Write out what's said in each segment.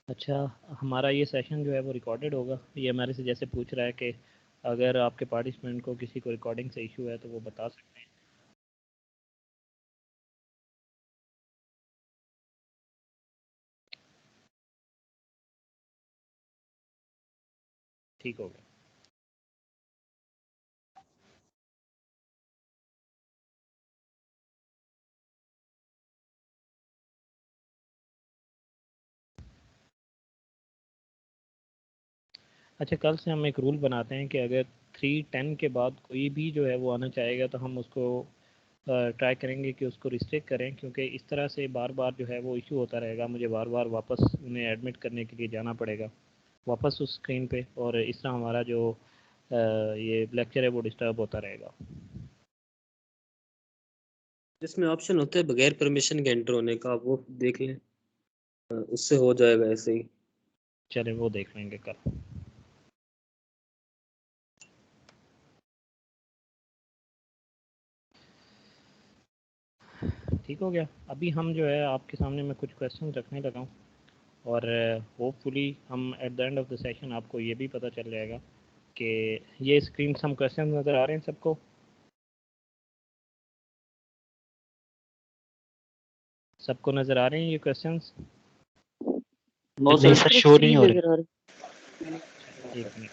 अच्छा, हमारा ये सेशन जो है वो रिकॉर्डेड होगा। ये हमारे से जैसे पूछ रहा है कि अगर आपके पार्टिसिपेंट को किसी को रिकॉर्डिंग से इशू है तो वो बता सकते हैं। ठीक हो गया। अच्छा, कल से हम एक रूल बनाते हैं कि अगर 3:10 के बाद कोई भी जो है वो आना चाहेगा तो हम उसको ट्राई करेंगे कि उसको रिस्ट्रिक्ट करें, क्योंकि इस तरह से बार बार जो है वो इशू होता रहेगा, मुझे बार बार वापस उन्हें एडमिट करने के लिए जाना पड़ेगा वापस उस स्क्रीन पे, और इस तरह हमारा जो ये लेक्चर है वो डिस्टर्ब होता रहेगा। जिसमें ऑप्शन होता है बगैर परमिशन के एंटर होने का, आप वो देख लें, उससे हो जाएगा ऐसे ही। चलें, वो देख लेंगे कल। ठीक हो गया। अभी हम जो है आपके सामने मैं कुछ क्वेश्चन रखने लगा हूँ, और होपफुली हम at the end of the session आपको ये भी पता चल जाएगा कि ये स्क्रीन सम क्वेश्चन नज़र आ रहे हैं सबको। सबको नज़र आ रहे हैं ये क्वेश्चंस? नो सर, शो नहीं हो रहे। एक मिनट।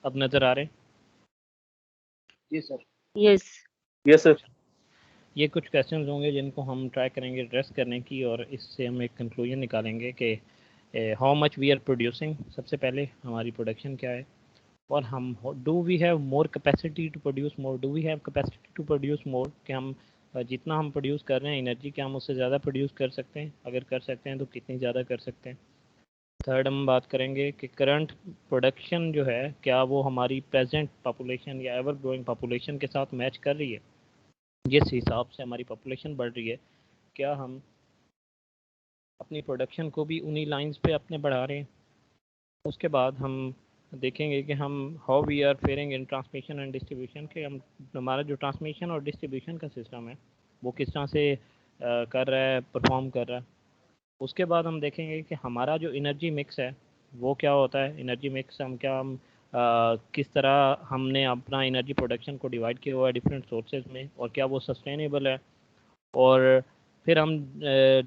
अब नज़र आ रहे हैं? जी सर। Yes yes sir. ये कुछ क्वेश्चंस होंगे जिनको हम ट्राई करेंगे एड्रेस करने की, और इससे हम एक कंक्लूजन निकालेंगे कि how much we are producing. सबसे पहले हमारी प्रोडक्शन क्या है, और हम do we have more capacity to produce more, do we have capacity to produce more, कि हम जितना हम प्रोड्यूस कर रहे हैं एनर्जी, क्या हम उससे ज़्यादा प्रोड्यूस कर सकते हैं, अगर कर सकते हैं तो कितनी ज़्यादा कर सकते हैं। थर्ड, हम बात करेंगे कि करंट प्रोडक्शन जो है क्या वो हमारी प्रेजेंट पॉपुलेशन या एवर ग्रोइंग पॉपुलेशन के साथ मैच कर रही है। जिस हिसाब से हमारी पॉपुलेशन बढ़ रही है, क्या हम अपनी प्रोडक्शन को भी उन्हीं लाइंस पे अपने बढ़ा रहे हैं। उसके बाद हम देखेंगे कि हम how we are faring in transmission and distribution, के हम हमारा जो ट्रांसमिशन और डिस्ट्रीब्यूशन का सिस्टम है वो किस तरह से कर रहा है, परफॉर्म कर रहा है। उसके बाद हम देखेंगे कि हमारा जो एनर्जी मिक्स है वो क्या होता है। एनर्जी मिक्स हम किस तरह हमने अपना एनर्जी प्रोडक्शन को डिवाइड किया हुआ है डिफरेंट सोर्सेज में, और क्या वो सस्टेनेबल है। और फिर हम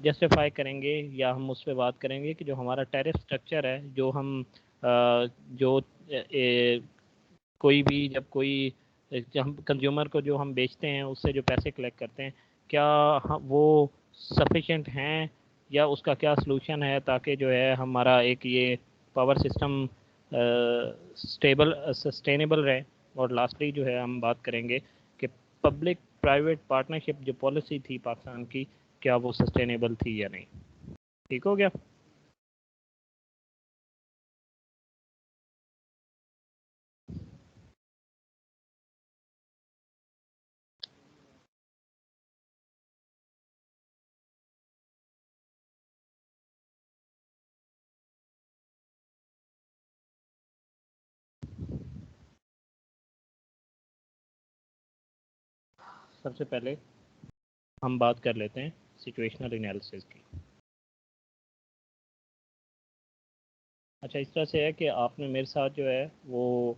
जस्टिफाई करेंगे या हम उस पर बात करेंगे कि जो हमारा टैरिफ स्ट्रक्चर है, जो हम जो कोई भी जब कोई हम कंज्यूमर को जो हम बेचते हैं उससे जो पैसे कलेक्ट करते हैं, क्या वो सफिशेंट हैं, या उसका क्या सलूशन है, ताकि जो है हमारा एक ये पावर सिस्टम स्टेबल सस्टेनेबल रहे। और लास्टली जो है हम बात करेंगे कि पब्लिक प्राइवेट पार्टनरशिप जो पॉलिसी थी पाकिस्तान की, क्या वो सस्टेनेबल थी या नहीं। ठीक हो गया। सबसे पहले हम बात कर लेते हैं सिचुएशनल एनालिसिस की। अच्छा, इस तरह से है कि आपने मेरे साथ जो है वो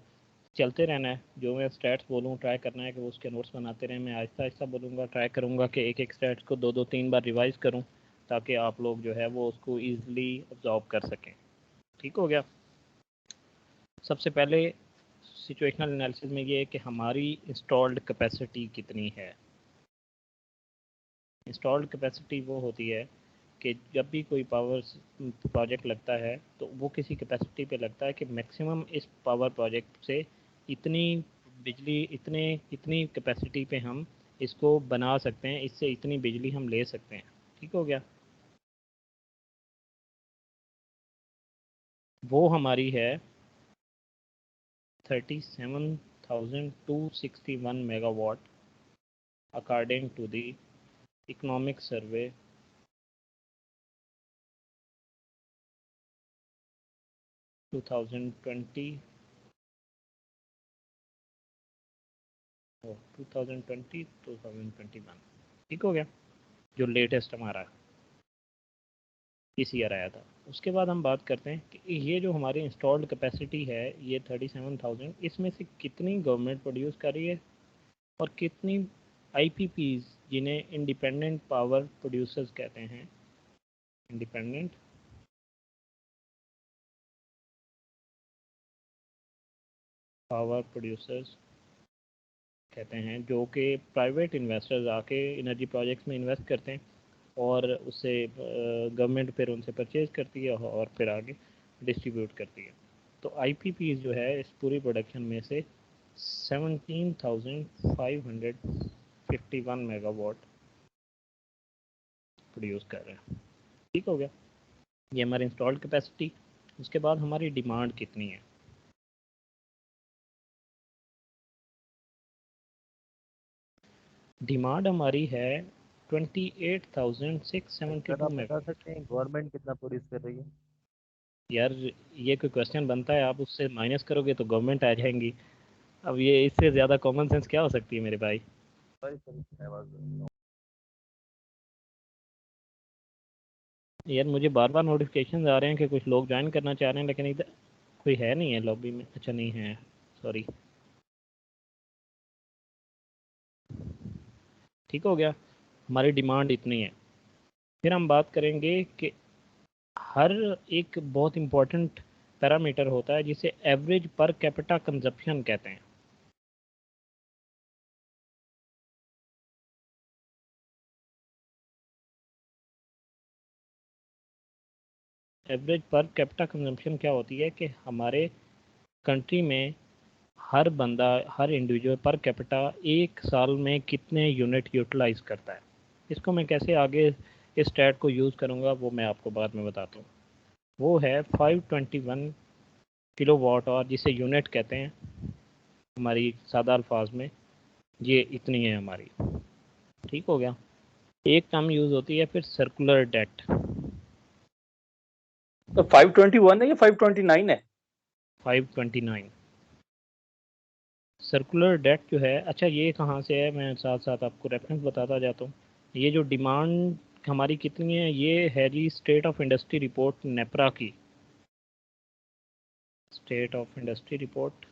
चलते रहना है। जो मैं स्टैट्स बोलूँ ट्राई करना है कि वो उसके नोट्स बनाते रहें। मैं आहिस्ता आहिस्ता बोलूँगा, ट्राई करूँगा कि एक एक स्टैट्स को दो दो तीन बार रिवाइज़ करूँ, ताकि आप लोग जो है वो उसको ईज़िली ऑब्जॉर्व कर सकें। ठीक हो गया। सबसे पहले सिचुएशनल एनालिसिस में ये है कि हमारी इंस्टॉल्ड कैपेसिटी कितनी है। इंस्टॉल्ड कैपेसिटी वो होती है कि जब भी कोई पावर प्रोजेक्ट लगता है तो वो किसी कैपेसिटी पे लगता है कि मैक्सिमम इस पावर प्रोजेक्ट से इतनी बिजली इतनी कैपेसिटी पे हम इसको बना सकते हैं, इससे इतनी बिजली हम ले सकते हैं। ठीक हो गया। वो हमारी है 17,261 megawatt according to the economic survey 2020 2021। ठीक हो गया, जो लेटेस्ट हमारा इस ईयर आया था। उसके बाद हम बात करते हैं कि ये जो हमारी इंस्टॉल्ड कैपेसिटी है ये 37,000, इसमें से कितनी गवर्नमेंट प्रोड्यूस कर रही है और कितनी आईपीपीज जिन्हें इंडिपेंडेंट पावर प्रोड्यूसर्स कहते हैं, इंडिपेंडेंट पावर प्रोड्यूसर्स कहते हैं, जो कि प्राइवेट इन्वेस्टर्स आके एनर्जी प्रोजेक्ट्स में इन्वेस्ट करते हैं और उससे गवर्नमेंट फिर उनसे परचेज करती है और फिर आगे डिस्ट्रीब्यूट करती है। तो आईपीपी जो है इस पूरी प्रोडक्शन में से 17,551 मेगावाट प्रोड्यूस कर रहे हैं। ठीक हो गया, ये हमारी इंस्टॉल्ड कैपेसिटी। उसके बाद हमारी डिमांड कितनी है। डिमांड हमारी है 28,672 बता सकते हैं गवर्नमेंट कितना प्रोड्यूस कर रही है? यार ये कोई क्वेश्चन बनता है, आप उससे माइनस करोगे तो गवर्नमेंट आ जाएंगी। अब ये इससे ज़्यादा कॉमन सेंस क्या हो सकती है मेरे भाई। यार मुझे बार बार नोटिफिकेशन आ रहे हैं कि कुछ लोग ज्वाइन करना चाह रहे हैं, लेकिन इधर कोई है नहीं है लॉबी में। अच्छा नहीं है, सॉरी। ठीक हो गया, हमारी डिमांड इतनी है। फिर हम बात करेंगे कि हर एक बहुत इम्पोर्टेंट पैरामीटर होता है जिसे एवरेज पर कैपिटा कंजप्शन कहते हैं। एवरेज पर कैपिटा कंजप्शन क्या होती है कि हमारे कंट्री में हर बंदा, हर इंडिविजुअल पर कैपिटा एक साल में कितने यूनिट यूटिलाइज करता है। इसको मैं कैसे आगे इस स्टैट को यूज़ करूँगा वो मैं आपको बाद में बताता हूँ। वो है 521 किलो वाट और जिसे यूनिट कहते हैं हमारी सादा अल्फाज में, ये इतनी है हमारी। ठीक हो गया, एक टर्म यूज़ होती है फिर सर्कुलर डेट। तो 521 है या 529 है? 529 सर्कुलर डेट जो है। अच्छा ये कहाँ से है, मैं साथ साथ आपको रेफरेंस बताता जाता हूँ। ये जो डिमांड हमारी कितनी है ये है जी state of industry report NEPRA की, स्टेट ऑफ इंडस्ट्री रिपोर्ट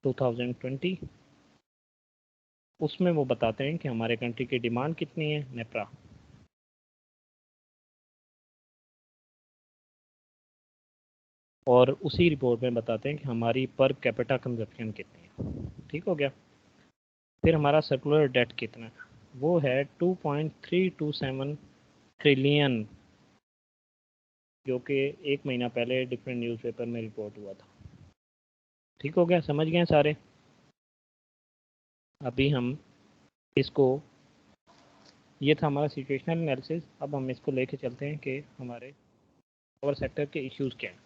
2020। उसमें वो बताते हैं कि हमारे कंट्री की डिमांड कितनी है, नेपरा। और उसी रिपोर्ट में बताते हैं कि हमारी पर कैपिटा कंजप्शन कितनी है। ठीक हो गया, फिर हमारा सर्कुलर डेट कितना है, वो है 2.327 ट्रिलियन, जो कि एक महीना पहले डिफरेंट न्यूज़पेपर में रिपोर्ट हुआ था। ठीक हो गया, समझ गए सारे। अभी हम इसको, ये था हमारा सिचुएशनल एनालिसिस। अब हम इसको लेके चलते हैं कि हमारे पावर सेक्टर के इश्यूज़ क्या हैं।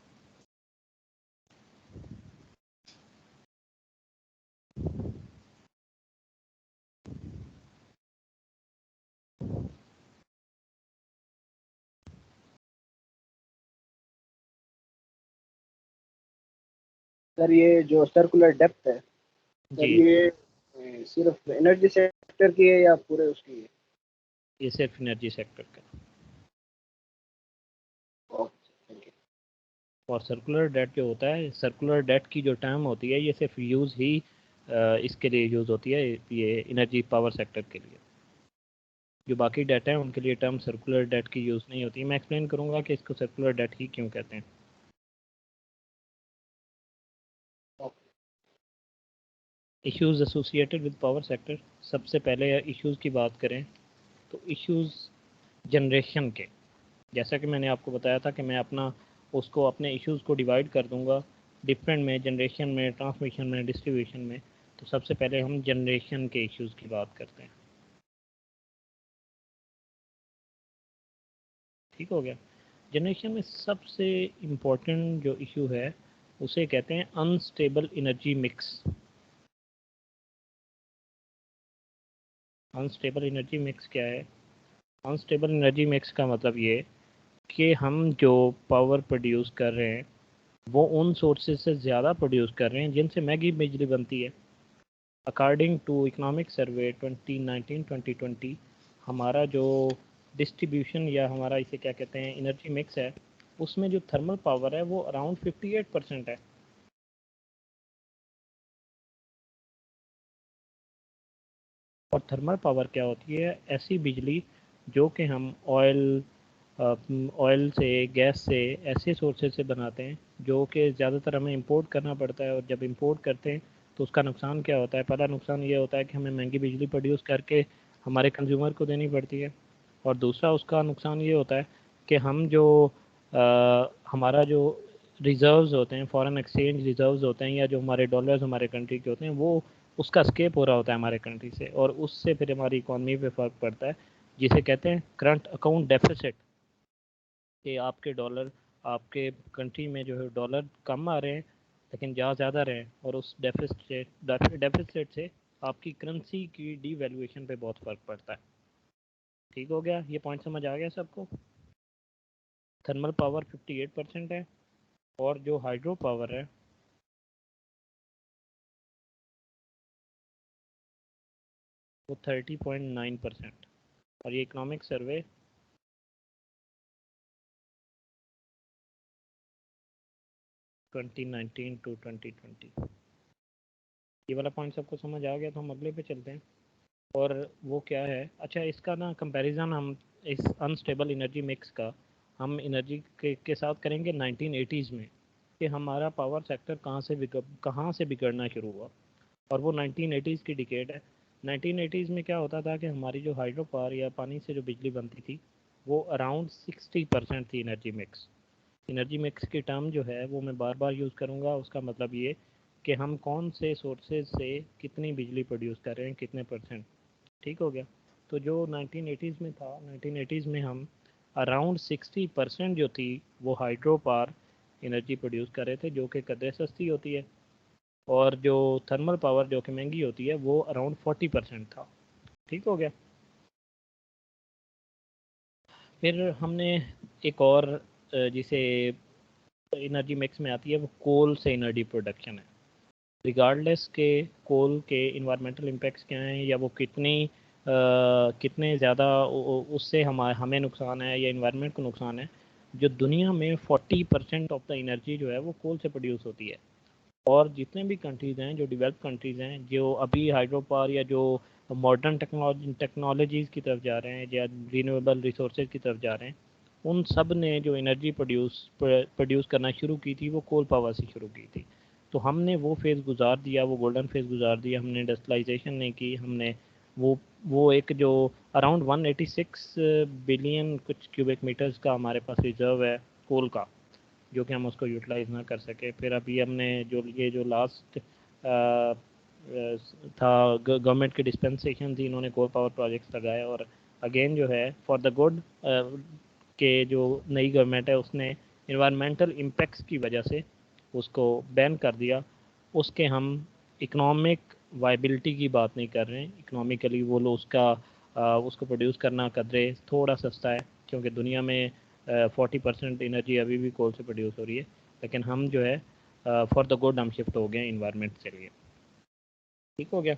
सर ये जो सर्कुलर डेप्थ है सर, जी ये सिर्फ एनर्जी सेक्टर की है या पूरे उसकी है? ये सिर्फ एनर्जी सेक्टर का। और सर्कुलर डेट जो होता है, सर्कुलर डेट की जो टर्म होती है ये सिर्फ यूज़ ही इसके लिए यूज़ होती है, ये एनर्जी पावर सेक्टर के लिए। जो बाकी डेट है उनके लिए टर्म सर्कुलर डेट की यूज़ नहीं होती। मैं एक्सप्लेन करूँगा कि इसको सर्कुलर डेट ही क्यों कहते हैं। Issues associated with power sector. सबसे पहले इश्यूज़ की बात करें तो इश्यूज़ जनरेशन के, जैसा कि मैंने आपको बताया था कि मैं उसको अपने इश्यूज़ को डिवाइड कर दूंगा डिफरेंट में, जनरेशन में, ट्रांसमिशन में, डिस्ट्रीब्यूशन में। तो सबसे पहले हम जनरेशन के इश्यूज़ की बात करते हैं। ठीक हो गया, जनरेशन में सबसे इम्पोर्टेंट जो इशू है उसे कहते हैं unstable energy mix. Unstable energy mix क्या है? अनस्टेबल एनर्जी मिक्स का मतलब ये कि हम जो पावर प्रोड्यूस कर रहे हैं वो उन सोर्सेज से ज़्यादा प्रोड्यूस कर रहे हैं जिनसे महंगी बिजली बनती है। अकॉर्डिंग टू इकोनॉमिक सर्वे 2019-2020 हमारा जो डिस्ट्रीब्यूशन या हमारा इसे क्या कहते हैं एनर्जी मिक्स है, उसमें जो थर्मल पावर है वो अराउंड 58% है। और थर्मल पावर क्या होती है? ऐसी बिजली जो कि हम ऑयल से, गैस से, ऐसे सोर्सेज से बनाते हैं जो कि ज़्यादातर हमें इंपोर्ट करना पड़ता है। और जब इंपोर्ट करते हैं तो उसका नुकसान क्या होता है? पहला नुकसान ये होता है कि हमें महंगी बिजली प्रोड्यूस करके हमारे कंज्यूमर को देनी पड़ती है। और दूसरा उसका नुकसान ये होता है कि हम जो हमारा जो रिज़र्व्स होते हैं, फॉरेन एक्सचेंज रिज़र्व्स होते हैं, या जो हमारे डॉलर्स हमारे कंट्री के होते हैं, वो उसका स्केप हो रहा होता है हमारे कंट्री से, और उससे फिर हमारी इकॉनमी पे फ़र्क पड़ता है, जिसे कहते हैं करंट अकाउंट डेफिसिट। कि आपके डॉलर, आपके कंट्री में जो है डॉलर कम आ रहे हैं लेकिन जा ज़्यादा रहे हैं, और उस डेफिसिट से आपकी करेंसी की डीवैल्यूएशन पे बहुत फ़र्क पड़ता है। ठीक हो गया? ये पॉइंट समझ आ गया सबको? थर्मल पावर 58% है, और जो हाइड्रो पावर है वो 30.9%। और ये इकोनॉमिक सर्वे 2019-2020। ये वाला पॉइंट सबको समझ आ गया, तो हम अगले पे चलते हैं। और वो क्या है, अच्छा इसका ना कंपैरिजन हम इस अनस्टेबल एनर्जी मिक्स का हम एनर्जी के साथ करेंगे 1980s में, कि हमारा पावर सेक्टर कहाँ से बिगड़ना शुरू हुआ। और वो 1980s की डिकेड है। 1980s में क्या होता था कि हमारी जो हाइड्रो पावर या पानी से जो बिजली बनती थी वो अराउंड 60% थी एनर्जी मिक्स। एनर्जी मिक्स की टर्म जो है वो मैं बार बार यूज़ करूँगा। उसका मतलब ये कि हम कौन से सोर्सेज से कितनी बिजली प्रोड्यूस कर रहे हैं, कितने परसेंट। ठीक हो गया? तो जो 1980s में था, 1980s में हम अराउंड 60% जो थी वो हाइड्रो पावर एनर्जी प्रोड्यूस कर रहे थे, जो कि कदरे सस्ती होती है। और जो थर्मल पावर जो कि महंगी होती है वो अराउंड 40% था। ठीक हो गया? फिर हमने एक और जिसे एनर्जी मिक्स में आती है, वो कोल से एनर्जी प्रोडक्शन है। रिगार्डलेस के कोल के इन्वायरमेंटल इम्पैक्ट्स क्या हैं, या वो कितने ज़्यादा उससे हमें नुकसान है या इन्वायरमेंट को नुकसान है। जो दुनिया में 40% ऑफ द एनर्जी जो है वो कोल से प्रोड्यूस होती है। और जितने भी कंट्रीज़ हैं, जो डेवलप कंट्रीज़ हैं, जो अभी हाइड्रो पावर या जो मॉडर्न टेक्नोलॉजीज़ की तरफ जा रहे हैं या रीन्यूएबल रिसोर्सेज की तरफ जा रहे हैं, उन सब ने जो एनर्जी प्रोड्यूस करना शुरू की थी वो कोल पावर से शुरू की थी। तो हमने वो फेज़ गुजार दिया, वो गोल्डन फेज़ गुजार दिया। हमने इंडस्ट्रियलाइजेशन नहीं की, हमने वो एक जो अराउंड 186 बिलियन कुछ क्यूबिक मीटर्स का हमारे पास रिजर्व है कोल का, जो कि हम उसको यूटिलाइज ना कर सके। फिर अभी हमने जो लास्ट था गवर्नमेंट की डिस्पेंसेशन थी, इन्होंने कोल पावर प्रोजेक्ट्स लगाए। और अगेन जो है फॉर द गुड के जो नई गवर्नमेंट है उसने इन्वायरमेंटल इम्पैक्ट्स की वजह से उसको बैन कर दिया। उसके हम इकोनॉमिक वायबिलिटी की बात नहीं कर रहे हैं। इकोनॉमिकली वो लोग उसको प्रोड्यूस करना कदरे थोड़ा सस्ता है, क्योंकि दुनिया में 40% एनर्जी अभी भी कोल से प्रोड्यूस हो रही है। लेकिन हम जो है फॉर द गुड हम शिफ्ट हो गए इन्वायरमेंट के लिए। ठीक हो गया?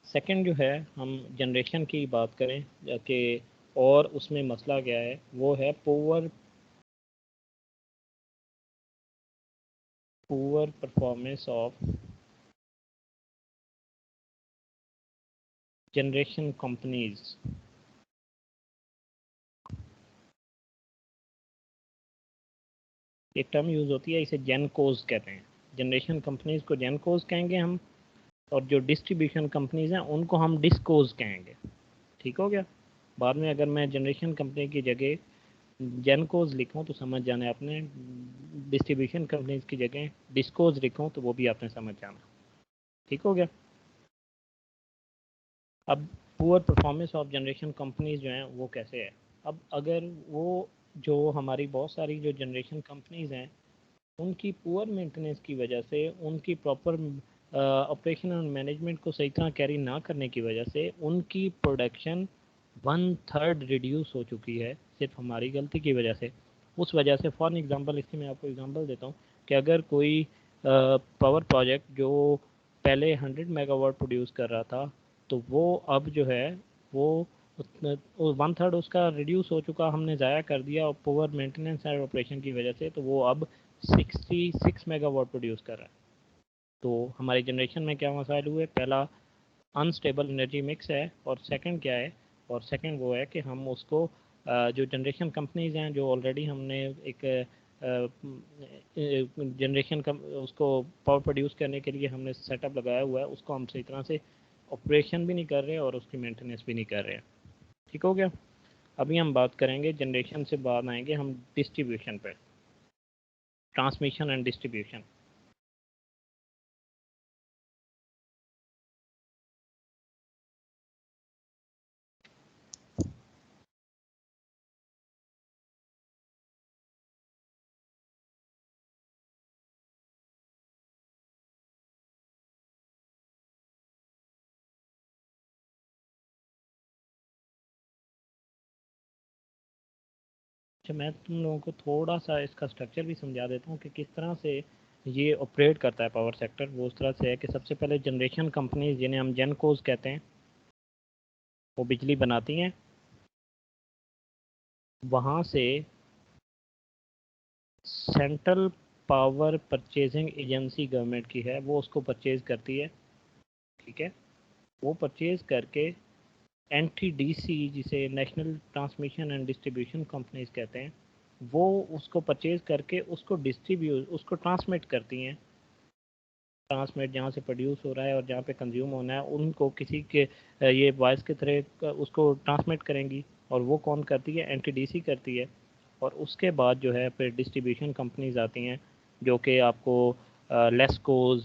सेकंड जो है, हम जनरेशन की बात करें कि और उसमें मसला क्या है, वो है poor performance of generation companies. एक टर्म यूज़ होती है, इसे जेनकोज कहते हैं। जनरेशन कंपनीज को जेनकोज कहेंगे हम, और जो डिस्ट्रीब्यूशन कंपनीज हैं उनको हम डिस्कोज कहेंगे। ठीक हो गया? बाद में अगर मैं जनरेशन कंपनी की जगह जेनकोज लिखूं तो समझ जाना आपने, डिस्ट्रीब्यूशन कंपनीज की जगह डिस्कोज लिखूं तो वो भी आपने समझ जाना। ठीक हो गया? अब poor performance of generation companies जो हैं वो कैसे है? अब अगर वो जो हमारी बहुत सारी जो जनरेशन कंपनीज हैं उनकी पुअर मेंटेनेंस की वजह से, उनकी प्रॉपर ऑपरेशन और मैनेजमेंट को सही तरह कैरी ना करने की वजह से उनकी प्रोडक्शन 1/3 रिड्यूस हो चुकी है, सिर्फ हमारी गलती की वजह से। उस वजह से फॉर एग्जांपल, इसकी मैं आपको एग्जांपल देता हूँ कि अगर कोई पावर प्रोजेक्ट जो पहले 100 मेगावाट प्रोड्यूस कर रहा था, तो वो अब जो है वो 1/3 उसका रिड्यूस हो चुका, हमने ज़ाया कर दिया और पावर मेंटेनेंस और ऑपरेशन की वजह से, तो वो अब 66 मेगावाट प्रोड्यूस कर रहा है। तो हमारी जनरेशन में क्या मसाइल हुए? पहला, अनस्टेबल एनर्जी मिक्स है, और सेकंड क्या है? और सेकंड वो है कि हम उसको जो जनरेशन कंपनीज हैं, जो ऑलरेडी हमने एक जनरेशन का उसको पावर प्रोड्यूस करने के लिए हमने सेटअप लगाया हुआ है, उसको हम सही तरह से ऑपरेशन भी नहीं कर रहे और उसकी मेंटेनेंस भी नहीं कर रहे। ठीक हो गया? अभी हम बात करेंगे जनरेशन से बाद आएंगे हम डिस्ट्रीब्यूशन पे, ट्रांसमिशन एंड डिस्ट्रीब्यूशन। अच्छा, मैं तुम लोगों को थोड़ा सा इसका स्ट्रक्चर भी समझा देता हूँ कि किस तरह से ये ऑपरेट करता है पावर सेक्टर। वो उस तरह से है कि सबसे पहले जनरेशन कंपनीज, जिन्हें हम जेनकोज कहते हैं, वो बिजली बनाती हैं। वहाँ से central power purchasing agency government की है, वो उसको परचेज करती है। ठीक है? वो परचेज करके NTDC, जिसे national transmission and distribution companies कहते हैं, वो उसको परचेज करके उसको ट्रांसमिट करती हैं। ट्रांसमिट जहाँ से प्रोड्यूस हो रहा है और जहाँ पे कंज्यूम होना है, उनको किसी के ये वॉइस के तरह उसको ट्रांसमिट करेंगी, और वो कौन करती है? NTDC करती है। और उसके बाद जो है फिर डिस्ट्रीब्यूशन कंपनीज आती हैं, जो कि आपको लेस्कोज,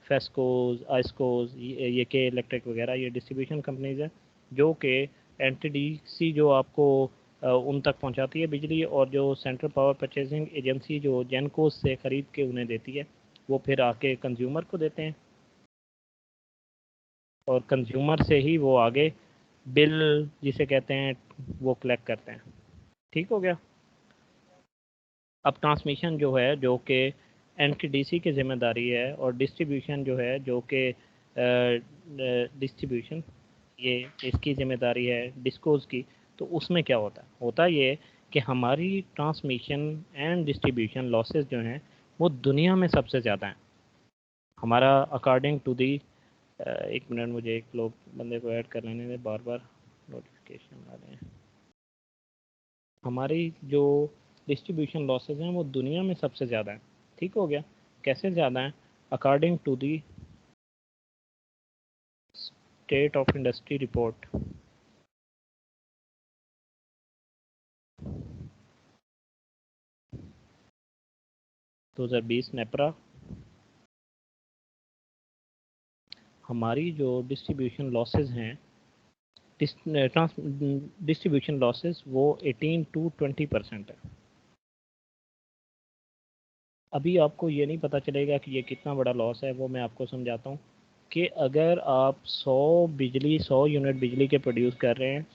फेस्कोज, आइस्कोज, ये के इलेक्ट्रिक वगैरह, ये डिस्ट्रीब्यूशन कंपनीज हैं, जो कि NTDC जो आपको उन तक पहुंचाती है बिजली, और जो सेंट्रल पावर परचेजिंग एजेंसी जो जेनकोज से ख़रीद के उन्हें देती है, वो फिर आके कंज्यूमर को देते हैं, और कंज्यूमर से ही वो आगे बिल जिसे कहते हैं वो कलेक्ट करते हैं। ठीक हो गया? अब ट्रांसमिशन जो है, जो कि NTDC की जिम्मेदारी है, और डिस्ट्रीब्यूशन जो है, जो कि डिस्ट्रीब्यूशन ये इसकी जिम्मेदारी है डिस्कोज की। तो उसमें क्या होता है? होता ये कि हमारी ट्रांसमिशन एंड डिस्ट्रीब्यूशन लॉसेस जो हैं, वो दुनिया में सबसे ज़्यादा हैं। हमारा अकॉर्डिंग टू दी, एक मिनट, मुझे एक लोग बंदे को ऐड कर लेने दें, बार बार नोटिफिकेशन आ रहे हैं। हमारी जो डिस्ट्रीब्यूशन लॉसेस हैं वो दुनिया में सबसे ज़्यादा हैं। ठीक हो गया? कैसे ज़्यादा हैं? According to the state of industry report, 2020 NEPRA, हमारी जो डिस्ट्रीब्यूशन लॉसेस हैं, डिस्ट्रीब्यूशन लॉसेस, वो 18 to 20% है। अभी आपको ये नहीं पता चलेगा कि ये कितना बड़ा लॉस है, वो मैं आपको समझाता हूँ कि अगर आप 100 यूनिट बिजली के प्रोड्यूस कर रहे हैं,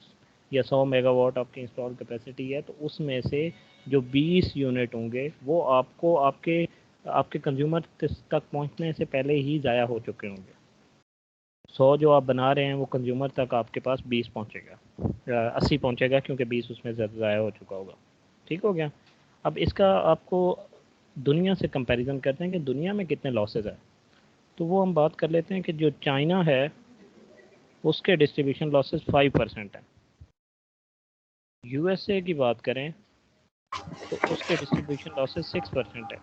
या 100 मेगावाट आपकी इंस्टॉल कैपेसिटी है, तो उसमें से जो 20 यूनिट होंगे वो आपको आपके आपके कंज्यूमर तक पहुंचने से पहले ही ज़ाया हो चुके होंगे। 100 जो आप बना रहे हैं वो कंज्यूमर तक आपके पास 20 पहुंचेगा, 80 पहुंचेगा, क्योंकि 20 उसमें ज़ाया हो चुका होगा। ठीक हो गया? अब इसका आपको दुनिया से कंपैरिजन करते हैं कि दुनिया में कितने लॉसेज है। तो वो हम बात कर लेते हैं कि जो चाइना है उसके डिस्ट्रीब्यूशन लॉसेस 5% है। USA की बात करें तो उसके डिस्ट्रीब्यूशन लॉसेस 6% है।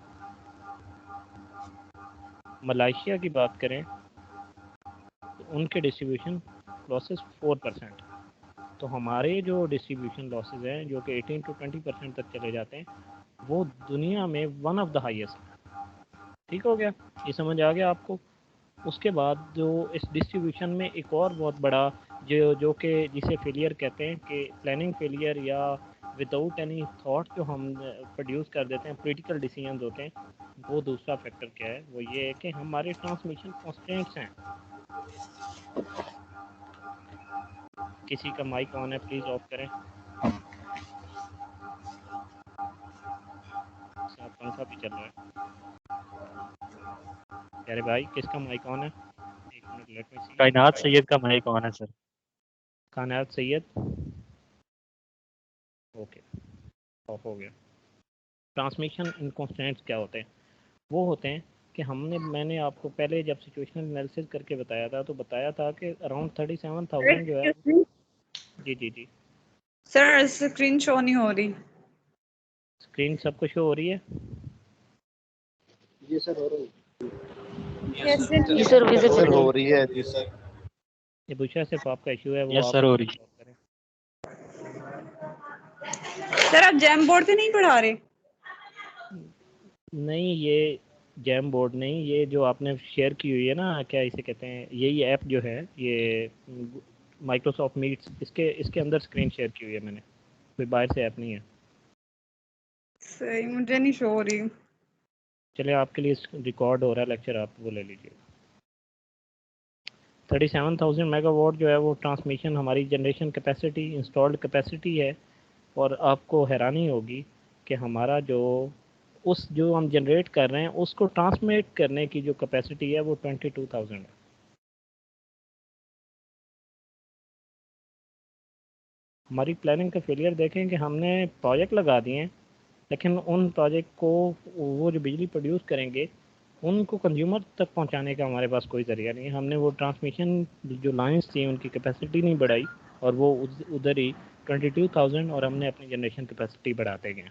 मलाइशिया की बात करें तो उनके डिस्ट्रीब्यूशन लॉसेस 4%। तो हमारे जो डिस्ट्रीब्यूशन लॉसेस हैं, जो कि 18 to 20% तक चले जाते हैं, वो दुनिया में वन ऑफ द हाईएस्ट है। ठीक हो गया? ये समझ आ गया आपको? उसके बाद जो इस डिस्ट्रीब्यूशन में एक और बहुत बड़ा जो कि जिसे फेलियर कहते हैं, कि प्लानिंग फेलियर या विदाउट एनी थॉट जो हम प्रोड्यूस कर देते हैं, पॉलिटिकल डिसीजंस होते हैं। वो दूसरा फैक्टर क्या है, वो ये है कि हमारे ट्रांसमिशन कॉन्स्टेंट्स हैं। किसी का माइक ऑन है, प्लीज़ ऑफ करें। साथ पंखा भी चल रहा है। अरे भाई, किसका माइक ऑन है? एक मिनट, लेट मी सी। कायनात सैयद का माइक ऑन है सर। कायनात सैयद, ओके, ऑफ हो गया। ट्रांसमिशन इनकॉन्स्टेंट्स क्या होते हैं? वो होते हैं कि मैंने आपको पहले जब सिचुएशनल एनालिसिस करके बताया था, तो बताया था कि अराउंड 37,000 जो है। जी जी जी सर स्क्रीन शो नहीं हो रही। स्क्रीन सबको शो हो रही है? जी सर हो रही जी सर विजिबल हो रही है जी सर। ये बुशा सिर्फ आपका इशू है, वो यस आप सर, हो रही। करें। सर आप जैम बोर्ड पे नहीं पढ़ा रहे? नहीं, ये जैम बोर्ड नहीं, ये जो आपने शेयर की हुई है ना, क्या इसे कहते हैं, यही ऐप जो है, ये माइक्रोसॉफ्ट मीट्स, इसके अंदर स्क्रीन शेयर की हुई है मैंने, कोई बाहर से ऐप नहीं है। सही मुझे नहीं शो हो रही। चलिए, आपके लिए रिकॉर्ड हो रहा है लेक्चर, आप वो ले लीजिए। 37,000 मेगावाट जो है वो ट्रांसमिशन हमारी जनरेशन कैपेसिटी, इंस्टॉल्ड कैपेसिटी है। और आपको हैरानी होगी कि हमारा जो हम जनरेट कर रहे हैं उसको ट्रांसमिट करने की जो कैपेसिटी है वो 22,000 है। हमारी प्लानिंग का फेलियर देखें कि हमने प्रोजेक्ट लगा दिए हैं, लेकिन उन प्रोजेक्ट को, वो जो बिजली प्रोड्यूस करेंगे, उनको कंज्यूमर तक पहुंचाने का हमारे पास कोई ज़रिया नहीं है। हमने वो ट्रांसमिशन जो लाइंस थी उनकी कैपेसिटी नहीं बढ़ाई, और वो उधर ही 22,000, और हमने अपनी जनरेशन कैपेसिटी बढ़ाते गए।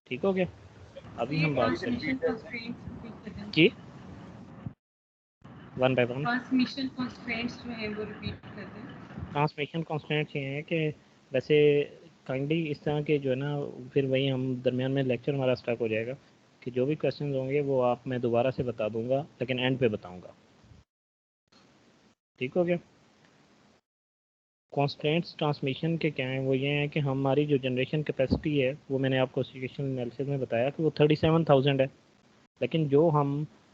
ठीक हो गया? अभी हम बात करें जी, one by one. Transmission constraints जो है वो रिपीट कर दें। ट्रांसमिशन कॉन्स्टेंट्स ये हैं कि वैसे काइंडली इस तरह के जो है ना, फिर वही हम दरमियान में लेक्चर हमारा स्टार्ट हो जाएगा कि जो भी क्वेश्चन होंगे वो मैं दोबारा से बता दूंगा, लेकिन एंड पे बताऊंगा। ठीक हो गया? कॉन्स्टेंट्स ट्रांसमिशन के क्या हैं? वो ये हैं कि हमारी जो जनरेशन कैपेसिटी है, वो मैंने आपको सिचुएशन एनालिसिस में बताया कि वो 37,000 है। लेकिन जो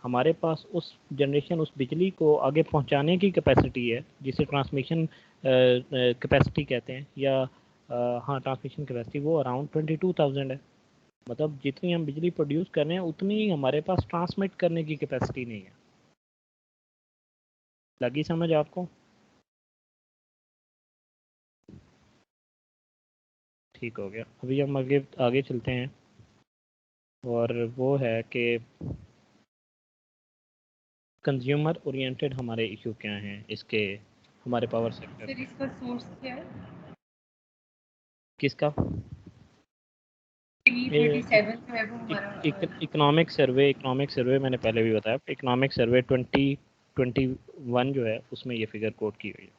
हमारे पास उस जनरेशन, उस बिजली को आगे पहुंचाने की कैपेसिटी है, जिसे ट्रांसमिशन कैपेसिटी कहते हैं, या हाँ, ट्रांसमिशन कैपेसिटी, वो अराउंड 22,000 है। मतलब जितनी हम बिजली प्रोड्यूस कर रहे हैं उतनी ही हमारे पास ट्रांसमिट करने की कैपेसिटी नहीं है। लगी समझ आपको? ठीक हो गया। अभी हम आगे आगे चलते हैं, और वो है कि कंज्यूमर ओरिएंटेड हमारे इशू क्या हैं इसके, हमारे पावर सेक्टर फिर इसका सोर्स क्या है? किसका? 37 जो है वो हमारा इकोनॉमिक सर्वे मैंने पहले भी बताया। इकोनॉमिक सर्वे 2021 जो है उसमें ये फिगर कोट की हुई है।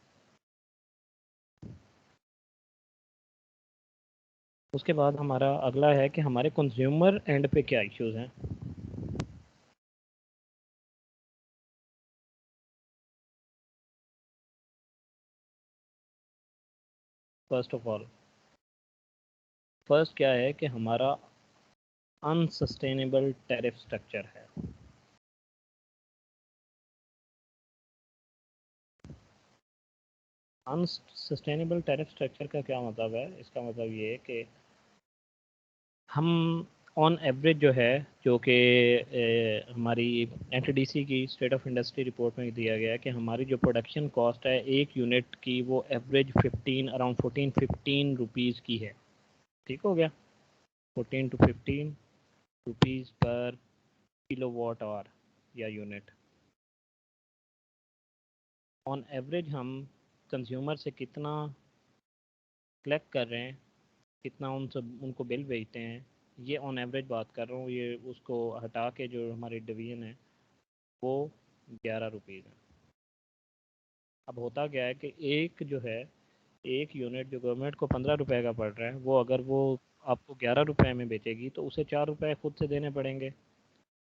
उसके बाद हमारा अगला है कि हमारे कंज्यूमर एंड पे क्या इश्यूज हैं। फर्स्ट क्या है कि हमारा अनसस्टेनेबल टैरिफ स्ट्रक्चर है। अनसस्टेनेबल टैरिफ स्ट्रक्चर का क्या मतलब है? इसका मतलब ये है कि हम ऑन एवरेज जो है, जो कि हमारी एनटीडीसी की स्टेट ऑफ इंडस्ट्री रिपोर्ट में दिया गया है कि हमारी जो प्रोडक्शन कॉस्ट है एक यूनिट की, वो एवरेज 14-15 रुपीज़ की है। ठीक हो गया? 14 to 15 रुपीज़ पर किलोवाट आवर या यूनिट। ऑन एवरेज हम कंज्यूमर से कितना कलेक्ट कर रहे हैं, कितना उनको बिल भेजते हैं, ये ऑन एवरेज बात कर रहा हूँ। ये उसको हटा के जो हमारी डिवीज़न है वो 11 रुपीज़ है। अब होता क्या है कि एक यूनिट जो गवर्नमेंट को 15 रुपए का पड़ रहा है, वो अगर वो आपको 11 रुपए में बेचेगी तो उसे 4 रुपए खुद से देने पड़ेंगे,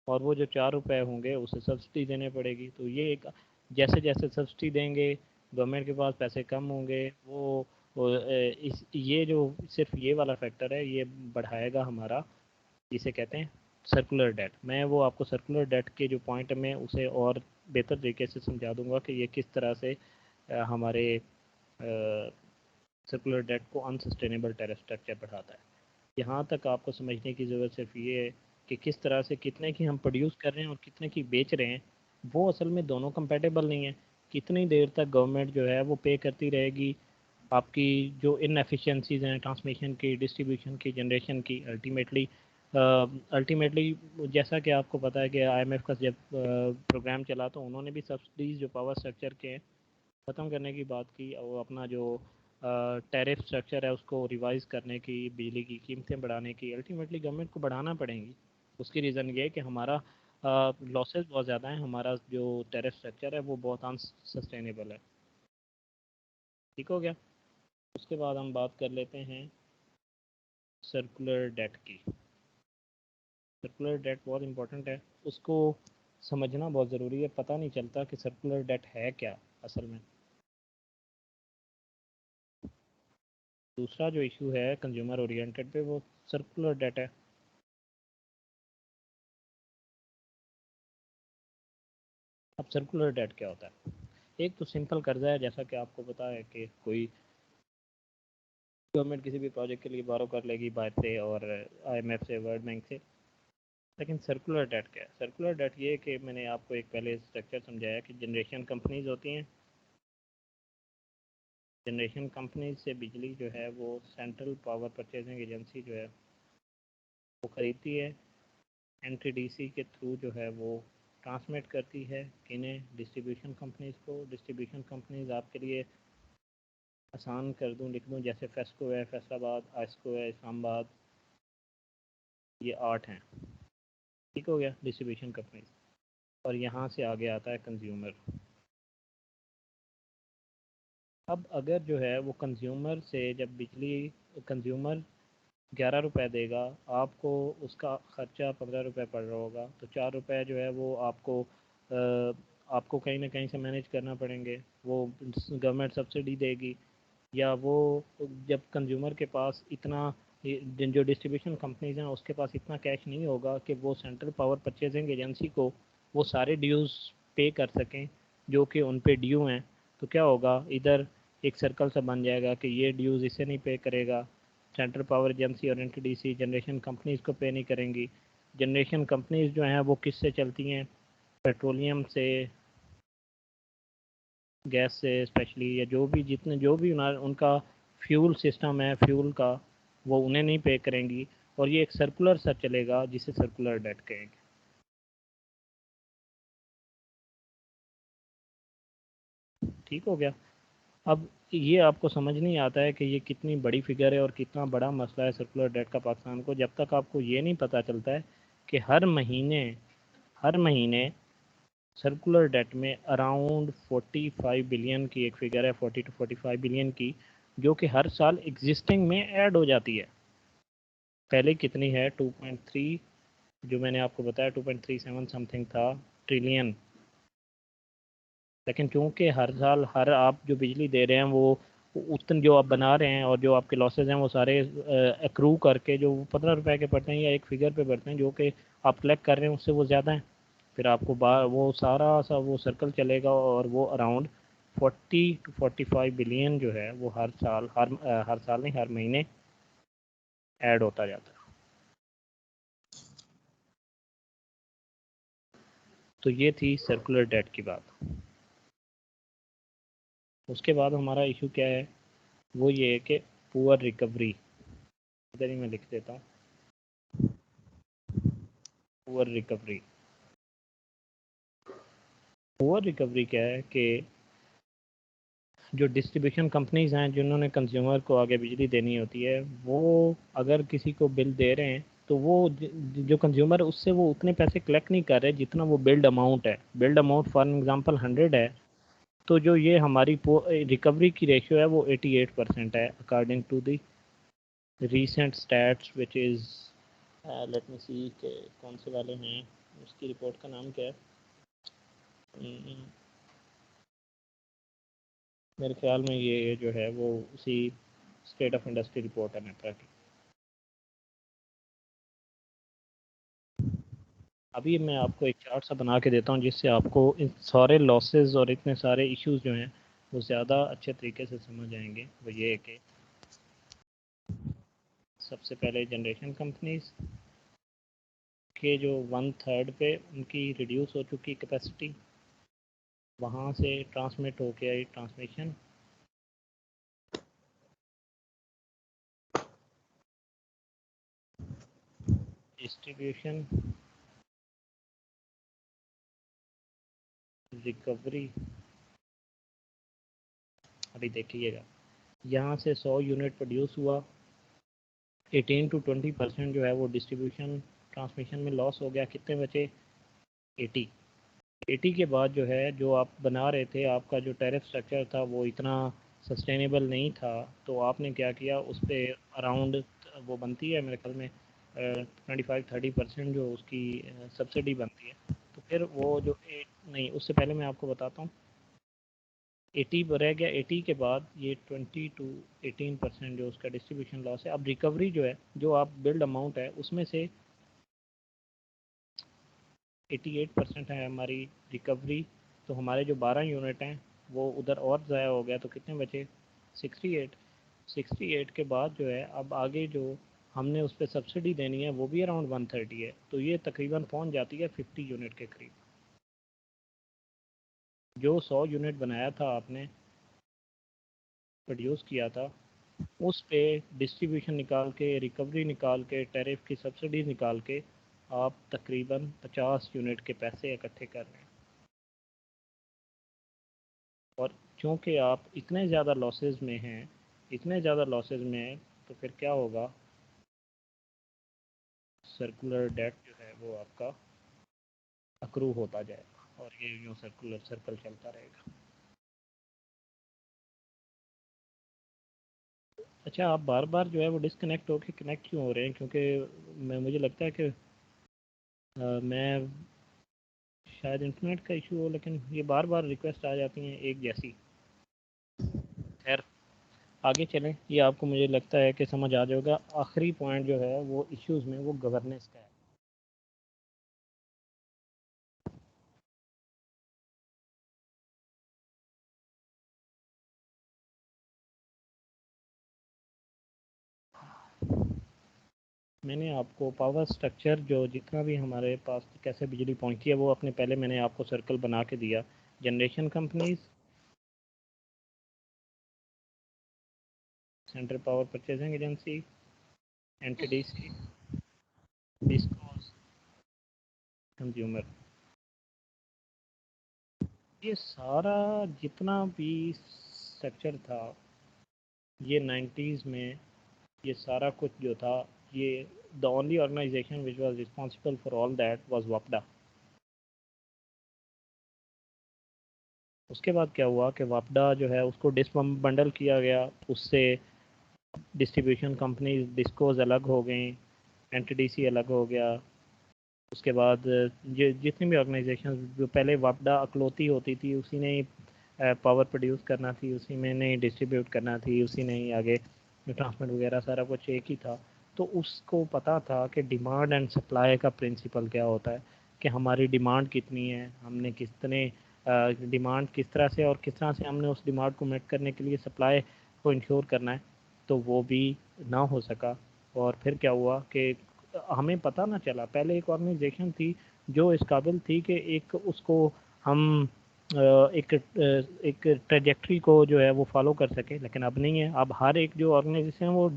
और वो जो 4 रुपए होंगे उसे सब्सिडी देने पड़ेगी। तो ये एक, जैसे जैसे सब्सिडी देंगे गवर्नमेंट के पास पैसे कम होंगे, वो इस ये जो सिर्फ ये वाला फैक्टर है ये बढ़ाएगा हमारा, जिसे कहते हैं सर्कुलर डेट। मैं वो आपको सर्कुलर डेट के जो पॉइंट में उसे और बेहतर तरीके से समझा दूंगा कि ये किस तरह से हमारे सर्कुलर डेट को अनसस्टेनेबल टेरिफ स्ट्रक्चर बढ़ाता है। यहाँ तक आपको समझने की ज़रूरत सिर्फ ये है कि किस तरह से कितने की हम प्रोड्यूस कर रहे हैं और कितने की बेच रहे हैं, वो असल में दोनों कंपेटेबल नहीं है। कितनी देर तक गवर्नमेंट जो है वो पे करती रहेगी आपकी जो इनएफिशिएंसीज हैं ट्रांसमिशन की, डिस्ट्रीब्यूशन की, जनरेशन की। अल्टीमेटली जैसा कि आपको पता है कि IMF का जब प्रोग्राम चला तो उन्होंने भी सब्सिडीज़ जो पावर स्ट्रक्चर के ख़त्म करने की बात की, और अपना जो टैरिफ स्ट्रक्चर है उसको रिवाइज करने की, बिजली की कीमतें बढ़ाने की। अल्टीमेटली गवर्नमेंट को बढ़ाना पड़ेंगी। उसकी रीज़न ये है कि हमारा लॉसेस बहुत ज़्यादा हैं, हमारा जो टैरिफ स्ट्रक्चर है वो बहुत अनसस्टेनेबल है। ठीक हो गया। उसके बाद हम बात कर लेते हैं सर्कुलर डेट की। सर्कुलर डेट बहुत इंपॉर्टेंट है, उसको समझना बहुत ज़रूरी है। पता नहीं चलता कि सर्कुलर डेट है क्या असल में। दूसरा जो इशू है कंज्यूमर ओरिएंटेड पे वो सर्कुलर डेट है। अब सर्कुलर डेट क्या होता है? एक तो सिंपल कर्जा है, जैसा कि आपको पता है कि कोई गवर्नमेंट किसी भी प्रोजेक्ट के लिए बारो कर लेगी बाहर से और IMF से, वर्ल्ड बैंक से। लेकिन सर्कुलर डेट क्या है? सर्कुलर डेट ये है कि मैंने आपको एक पहले स्ट्रक्चर समझाया कि जनरेशन कंपनीज होती हैं। जनरेशन कंपनीज से बिजली जो है वो सेंट्रल पावर परचेजिंग एजेंसी जो है वो ख़रीदती है। NTDC के थ्रू जो है वो ट्रांसमिट करती है किन्हें? डिस्ट्रीब्यूशन कंपनीज़ को। डिस्ट्रीब्यूशन कंपनीज़ आपके लिए आसान कर दूं, लिख दूं, जैसे फेस्को है फैसलाबाद, आइस्को है इस्लामाबाद, ये 8 हैं। ठीक हो गया डिस्ट्रीब्यूशन कंपनीज। और यहाँ से आगे आता है कंज्यूमर। अब अगर जो है वो कंज्यूमर से जब बिजली कंज्यूमर 11 रुपये देगा, आपको उसका ख़र्चा 15 रुपये पड़ रहा होगा, तो 4 रुपये जो है वो आपको कहीं ना कहीं से मैनेज करना पड़ेंगे। वो गवर्नमेंट सब्सिडी देगी, या वो जब कंज्यूमर के पास इतना, जो डिस्ट्रीब्यूशन कंपनीज हैं उसके पास इतना कैश नहीं होगा कि वो सेंट्रल पावर परचेजिंग एजेंसी को वो सारे ड्यूज़ पे कर सकें जो कि उन पे ड्यू हैं। तो क्या होगा, इधर एक सर्कल सा बन जाएगा कि ये ड्यूज़ इसे नहीं पे करेगा, सेंट्रल पावर एजेंसी और NTDC जनरेशन कंपनीज़ को पे नहीं करेंगी। जनरेशन कंपनीज़ जो हैं वो किससे चलती हैं? पेट्रोलियम से, गैस से स्पेशली, या जो भी उनका फ्यूल सिस्टम है फ्यूल का, वो उन्हें नहीं पे करेंगी। और ये एक सर्कुलर सा चलेगा जिसे सर्कुलर डेट कहेंगे। ठीक हो गया। अब ये आपको समझ नहीं आता है कि ये कितनी बड़ी फिगर है और कितना बड़ा मसला है सर्कुलर डेट का पाकिस्तान को, जब तक आपको ये नहीं पता चलता है कि हर महीने सर्कुलर डेट में अराउंड 45 बिलियन की एक फिगर है, 40 to 45 बिलियन की, जो कि हर साल एग्जिस्टिंग में ऐड हो जाती है। पहले कितनी है? 2.3, जो मैंने आपको बताया 2.37 समथिंग था ट्रिलियन। लेकिन चूँकि हर साल हर आप जो बिजली दे रहे हैं वो उतने जो आप बना रहे हैं और जो आपके लॉसेज हैं वो सारे एक्रू करके जो 15 रुपए के पड़ते हैं या एक फिगर पे पड़ते हैं जो कि आप कलेक्ट कर रहे हैं उससे वो ज़्यादा है। फिर आपको वो सारा सा वो सर्कल चलेगा और वो अराउंड 40 to 45 बिलियन जो है वो हर साल नहीं, हर महीने ऐड होता जाता है। तो ये थी सर्कुलर डेट की बात। उसके बाद हमारा इशू क्या है? वो ये है कि पुअर रिकवरी। इधर ही मैं लिख देता हूँ, पुअर रिकवरी। पुअर रिकवरी क्या है कि जो डिस्ट्रीब्यूशन कंपनीज हैं जिन्होंने कंज्यूमर को आगे बिजली देनी होती है, वो अगर किसी को बिल दे रहे हैं तो वो जो कंज्यूमर उससे वो उतने पैसे कलेक्ट नहीं कर रहे जितना वो बिल्ड अमाउंट है। बिल्ड अमाउंट फॉर एग्जांपल 100 है, तो जो ये हमारी रिकवरी की रेशियो है वो 88% है according to the recent stats which is, let me see के कौन से वाले हैं, उसकी रिपोर्ट का नाम क्या है? मेरे ख्याल में ये जो है वो उसी स्टेट ऑफ इंडस्ट्री रिपोर्ट है नेपरा की। अभी मैं आपको एक चार्ट सा बना के देता हूँ जिससे आपको इन सारे लॉसेस और इतने सारे इश्यूज जो हैं वो ज़्यादा अच्छे तरीके से समझ आएंगे। वो ये है कि सबसे पहले जनरेशन कंपनीज के जो 1/3 पे उनकी रिड्यूस हो चुकी कैपेसिटी, वहाँ से ट्रांसमिट हो के आई ट्रांसमिशन, डिस्ट्रीब्यूशन, रिकवरी। अभी देखिएगा यहाँ से 100 यूनिट प्रोड्यूस हुआ, 18 to 20% जो है वो डिस्ट्रीब्यूशन ट्रांसमिशन में लॉस हो गया। कितने बचे? 80 के बाद जो है जो आप बना रहे थे, आपका जो टैरिफ स्ट्रक्चर था वो इतना सस्टेनेबल नहीं था, तो आपने क्या किया, उस पर अराउंड वो बनती है मेरे ख्याल में 25-30% जो उसकी सब्सिडी बनती है। तो फिर वो जो नहीं, उससे पहले मैं आपको बताता हूँ 80 रह गया। 80 के बाद ये 20 to 18% जो उसका डिस्ट्रीब्यूशन लॉस है। अब रिकवरी जो है, जो आप बिल्ड अमाउंट है उसमें से 88% है हमारी रिकवरी, तो हमारे जो 12 यूनिट हैं वो उधर और ज़ाया हो गया, तो कितने बचे? 68 के बाद जो है अब आगे जो हमने उस पर सब्सिडी देनी है वो भी अराउंड 130 है, तो ये तकरीबन पहुंच जाती है 50 यूनिट के करीब। जो 100 यूनिट बनाया था आपने, प्रोड्यूस किया था, उस पे डिस्ट्रीब्यूशन निकाल के, रिकवरी निकाल के, टैरिफ की सब्सिडी निकाल के आप तकरीबन 50 यूनिट के पैसे इकट्ठे कर रहे हैं। और चूँकि आप इतने ज़्यादा लॉसेस में हैं, तो फिर क्या होगा, सर्कुलर डेट जो है वो आपका अक्रू होता जाएगा और ये यूँ सर्कुलर सर्कल चलता रहेगा। अच्छा, आप बार बार जो है वो डिस्कनेक्ट होके कनेक्ट क्यों हो रहे हैं? क्योंकि मुझे लगता है कि मैं शायद इंटरनेट का इशू हो, लेकिन ये बार बार रिक्वेस्ट आ जाती हैं एक जैसी। खैर आगे चलें, ये आपको मुझे लगता है कि समझ आ जाएगा। आखिरी पॉइंट जो है वो इश्यूज़ में वो गवर्नेंस का है। मैंने आपको पावर स्ट्रक्चर जो जितना भी हमारे पास कैसे बिजली पहुंचती है वो अपने पहले मैंने आपको सर्कल बना के दिया। Generation companies, central power purchasing agency, NTDC, discourse, consumer. ये सारा जितना भी स्ट्रक्चर था ये 90s में, ये सारा कुछ जो था, ये the only organization which was responsible for all that was वापडा। उसके बाद क्या हुआ कि वापडा जो है उसको डिसबंडल किया गया, उससे डिस्ट्रीब्यूशन कंपनी डिस्कोज अलग हो गई, एनटीडीसी अलग हो गया। उसके बाद जितनी भी ऑर्गेनाइजेशन जो पहले वापडा अकलौती होती थी, उसी ने पावर प्रोड्यूस करना थी, उसी में ने डिस्ट्रीब्यूट करना थी, उसी ने ही आगे ट्रांसमिट वगैरह सारा कुछ एक ही था। तो उसको पता था कि डिमांड एंड सप्लाई का प्रिंसिपल क्या होता है, कि हमारी डिमांड कितनी है, हमने कितने डिमांड किस तरह से और किस तरह से हमने उस डिमांड को मेट करने के लिए सप्लाई को इंश्योर करना है, तो वो भी ना हो सका। और फिर क्या हुआ कि हमें पता ना चला। पहले एक ऑर्गेनाइजेशन थी जो इस काबिल थी कि एक उसको हम एक ट्रेजेक्ट्री को जो है वो फॉलो कर सके, लेकिन अब नहीं है। अब हर एक जो ऑर्गेनाइजेशन है वो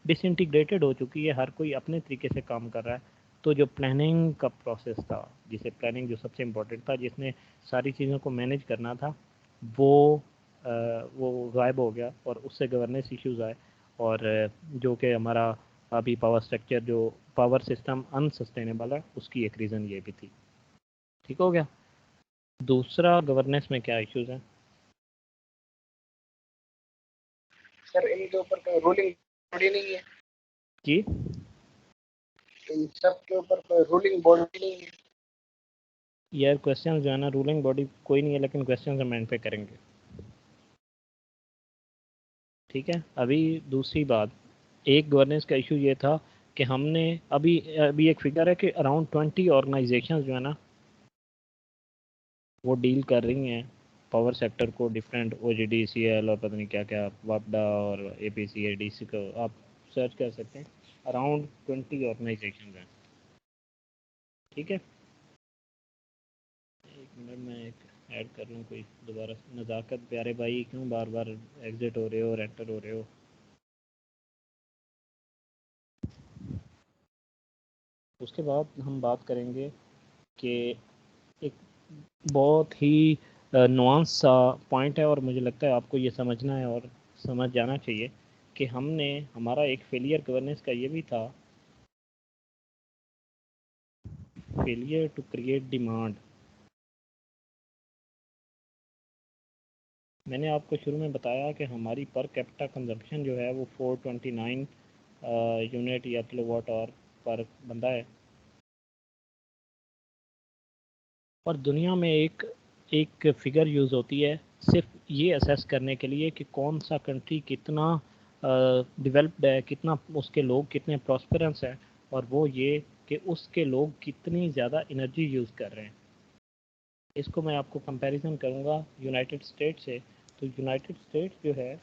डिसइंटीग्रेटेड हो चुकी है, हर कोई अपने तरीके से काम कर रहा है। तो जो प्लानिंग का प्रोसेस था, जिसे प्लानिंग जो सबसे इम्पोर्टेंट था, जिसने सारी चीज़ों को मैनेज करना था, वो गायब हो गया और उससे गवर्नेंस इश्यूज आए। और जो कि हमारा अभी पावर स्ट्रक्चर, जो पावर सिस्टम अनसस्टेनेबल है, उसकी एक रीज़न ये भी थी। ठीक हो गया। दूसरा, गवर्नेंस में क्या इश्यूज हैं? सर इनके ऊपर कोई रूलिंग बॉडी नहीं है जी, इन सब के ऊपर कोई रूलिंग बॉडी नहीं है। यार क्वेश्चन जो है ना, रूलिंग बॉडी कोई नहीं है, लेकिन क्वेश्चन हम एंड पे करेंगे। ठीक है। अभी दूसरी बात, एक गवर्नेंस का इशू ये था कि हमने अभी एक फिगर है कि अराउंड 20 ऑर्गेनाइजेशंस जो है ना वो डील कर रही हैं पावर सेक्टर को, डिफरेंट OGDCL और पता नहीं क्या क्या, वापडा और APCADC को आप सर्च कर सकते हैं। अराउंड 20 ऑर्गेनाइजेशन हैं। ठीक है, एक मिनट में एक ऐड कर लूँ कोई दोबारा। नज़ाकत प्यारे भाई, क्यों बार बार एग्जिट हो रहे हो और एंटर हो रहे हो? उसके बाद हम बात करेंगे कि एक बहुत ही नुआंस सा पॉइंट है और मुझे लगता है आपको ये समझना है और समझ जाना चाहिए कि हमने, हमारा एक फेलियर गवर्नेंस का ये भी था, फेलियर टू क्रिएट डिमांड। मैंने आपको शुरू में बताया कि हमारी पर कैपिटा कंजम्पशन जो है वो 429 यूनिट या किलोवाट आवर पर बंदा है। और दुनिया में एक फ़िगर यूज़ होती है सिर्फ ये असेस करने के लिए कि कौन सा कंट्री कितना डेवलप्ड है, कितना उसके लोग कितने प्रॉस्पेरेंस हैं, और वो ये कि उसके लोग कितनी ज़्यादा एनर्जी यूज़ कर रहे हैं। इसको मैं आपको कंपैरिजन करूँगा यूनाइटेड स्टेट्स से। तो यूनाइटेड स्टेट्स जो है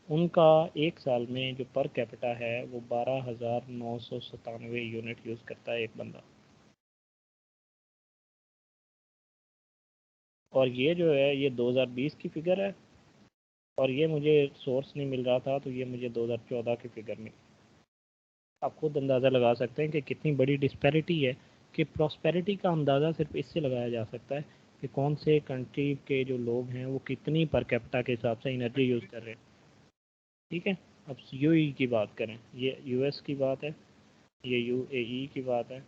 उनका एक साल में जो पर कैपिटा है वो 12,997 यूनिट यूज़ करता है एक बंदा। और ये जो है ये 2020 की फ़िगर है, और ये मुझे सोर्स नहीं मिल रहा था तो ये मुझे 2014 की फ़िगर मिली। आप खुद अंदाज़ा लगा सकते हैं कि कितनी बड़ी डिस्पैरिटी है, कि प्रॉस्पेरिटी का अंदाज़ा सिर्फ इससे लगाया जा सकता है कि कौन से कंट्री के जो लोग हैं वो कितनी पर कैपिटा के हिसाब से एनर्जी यूज़ कर रहे हैं। ठीक है, अब UAE की बात करें, ये US की बात है, ये UAE की बात है।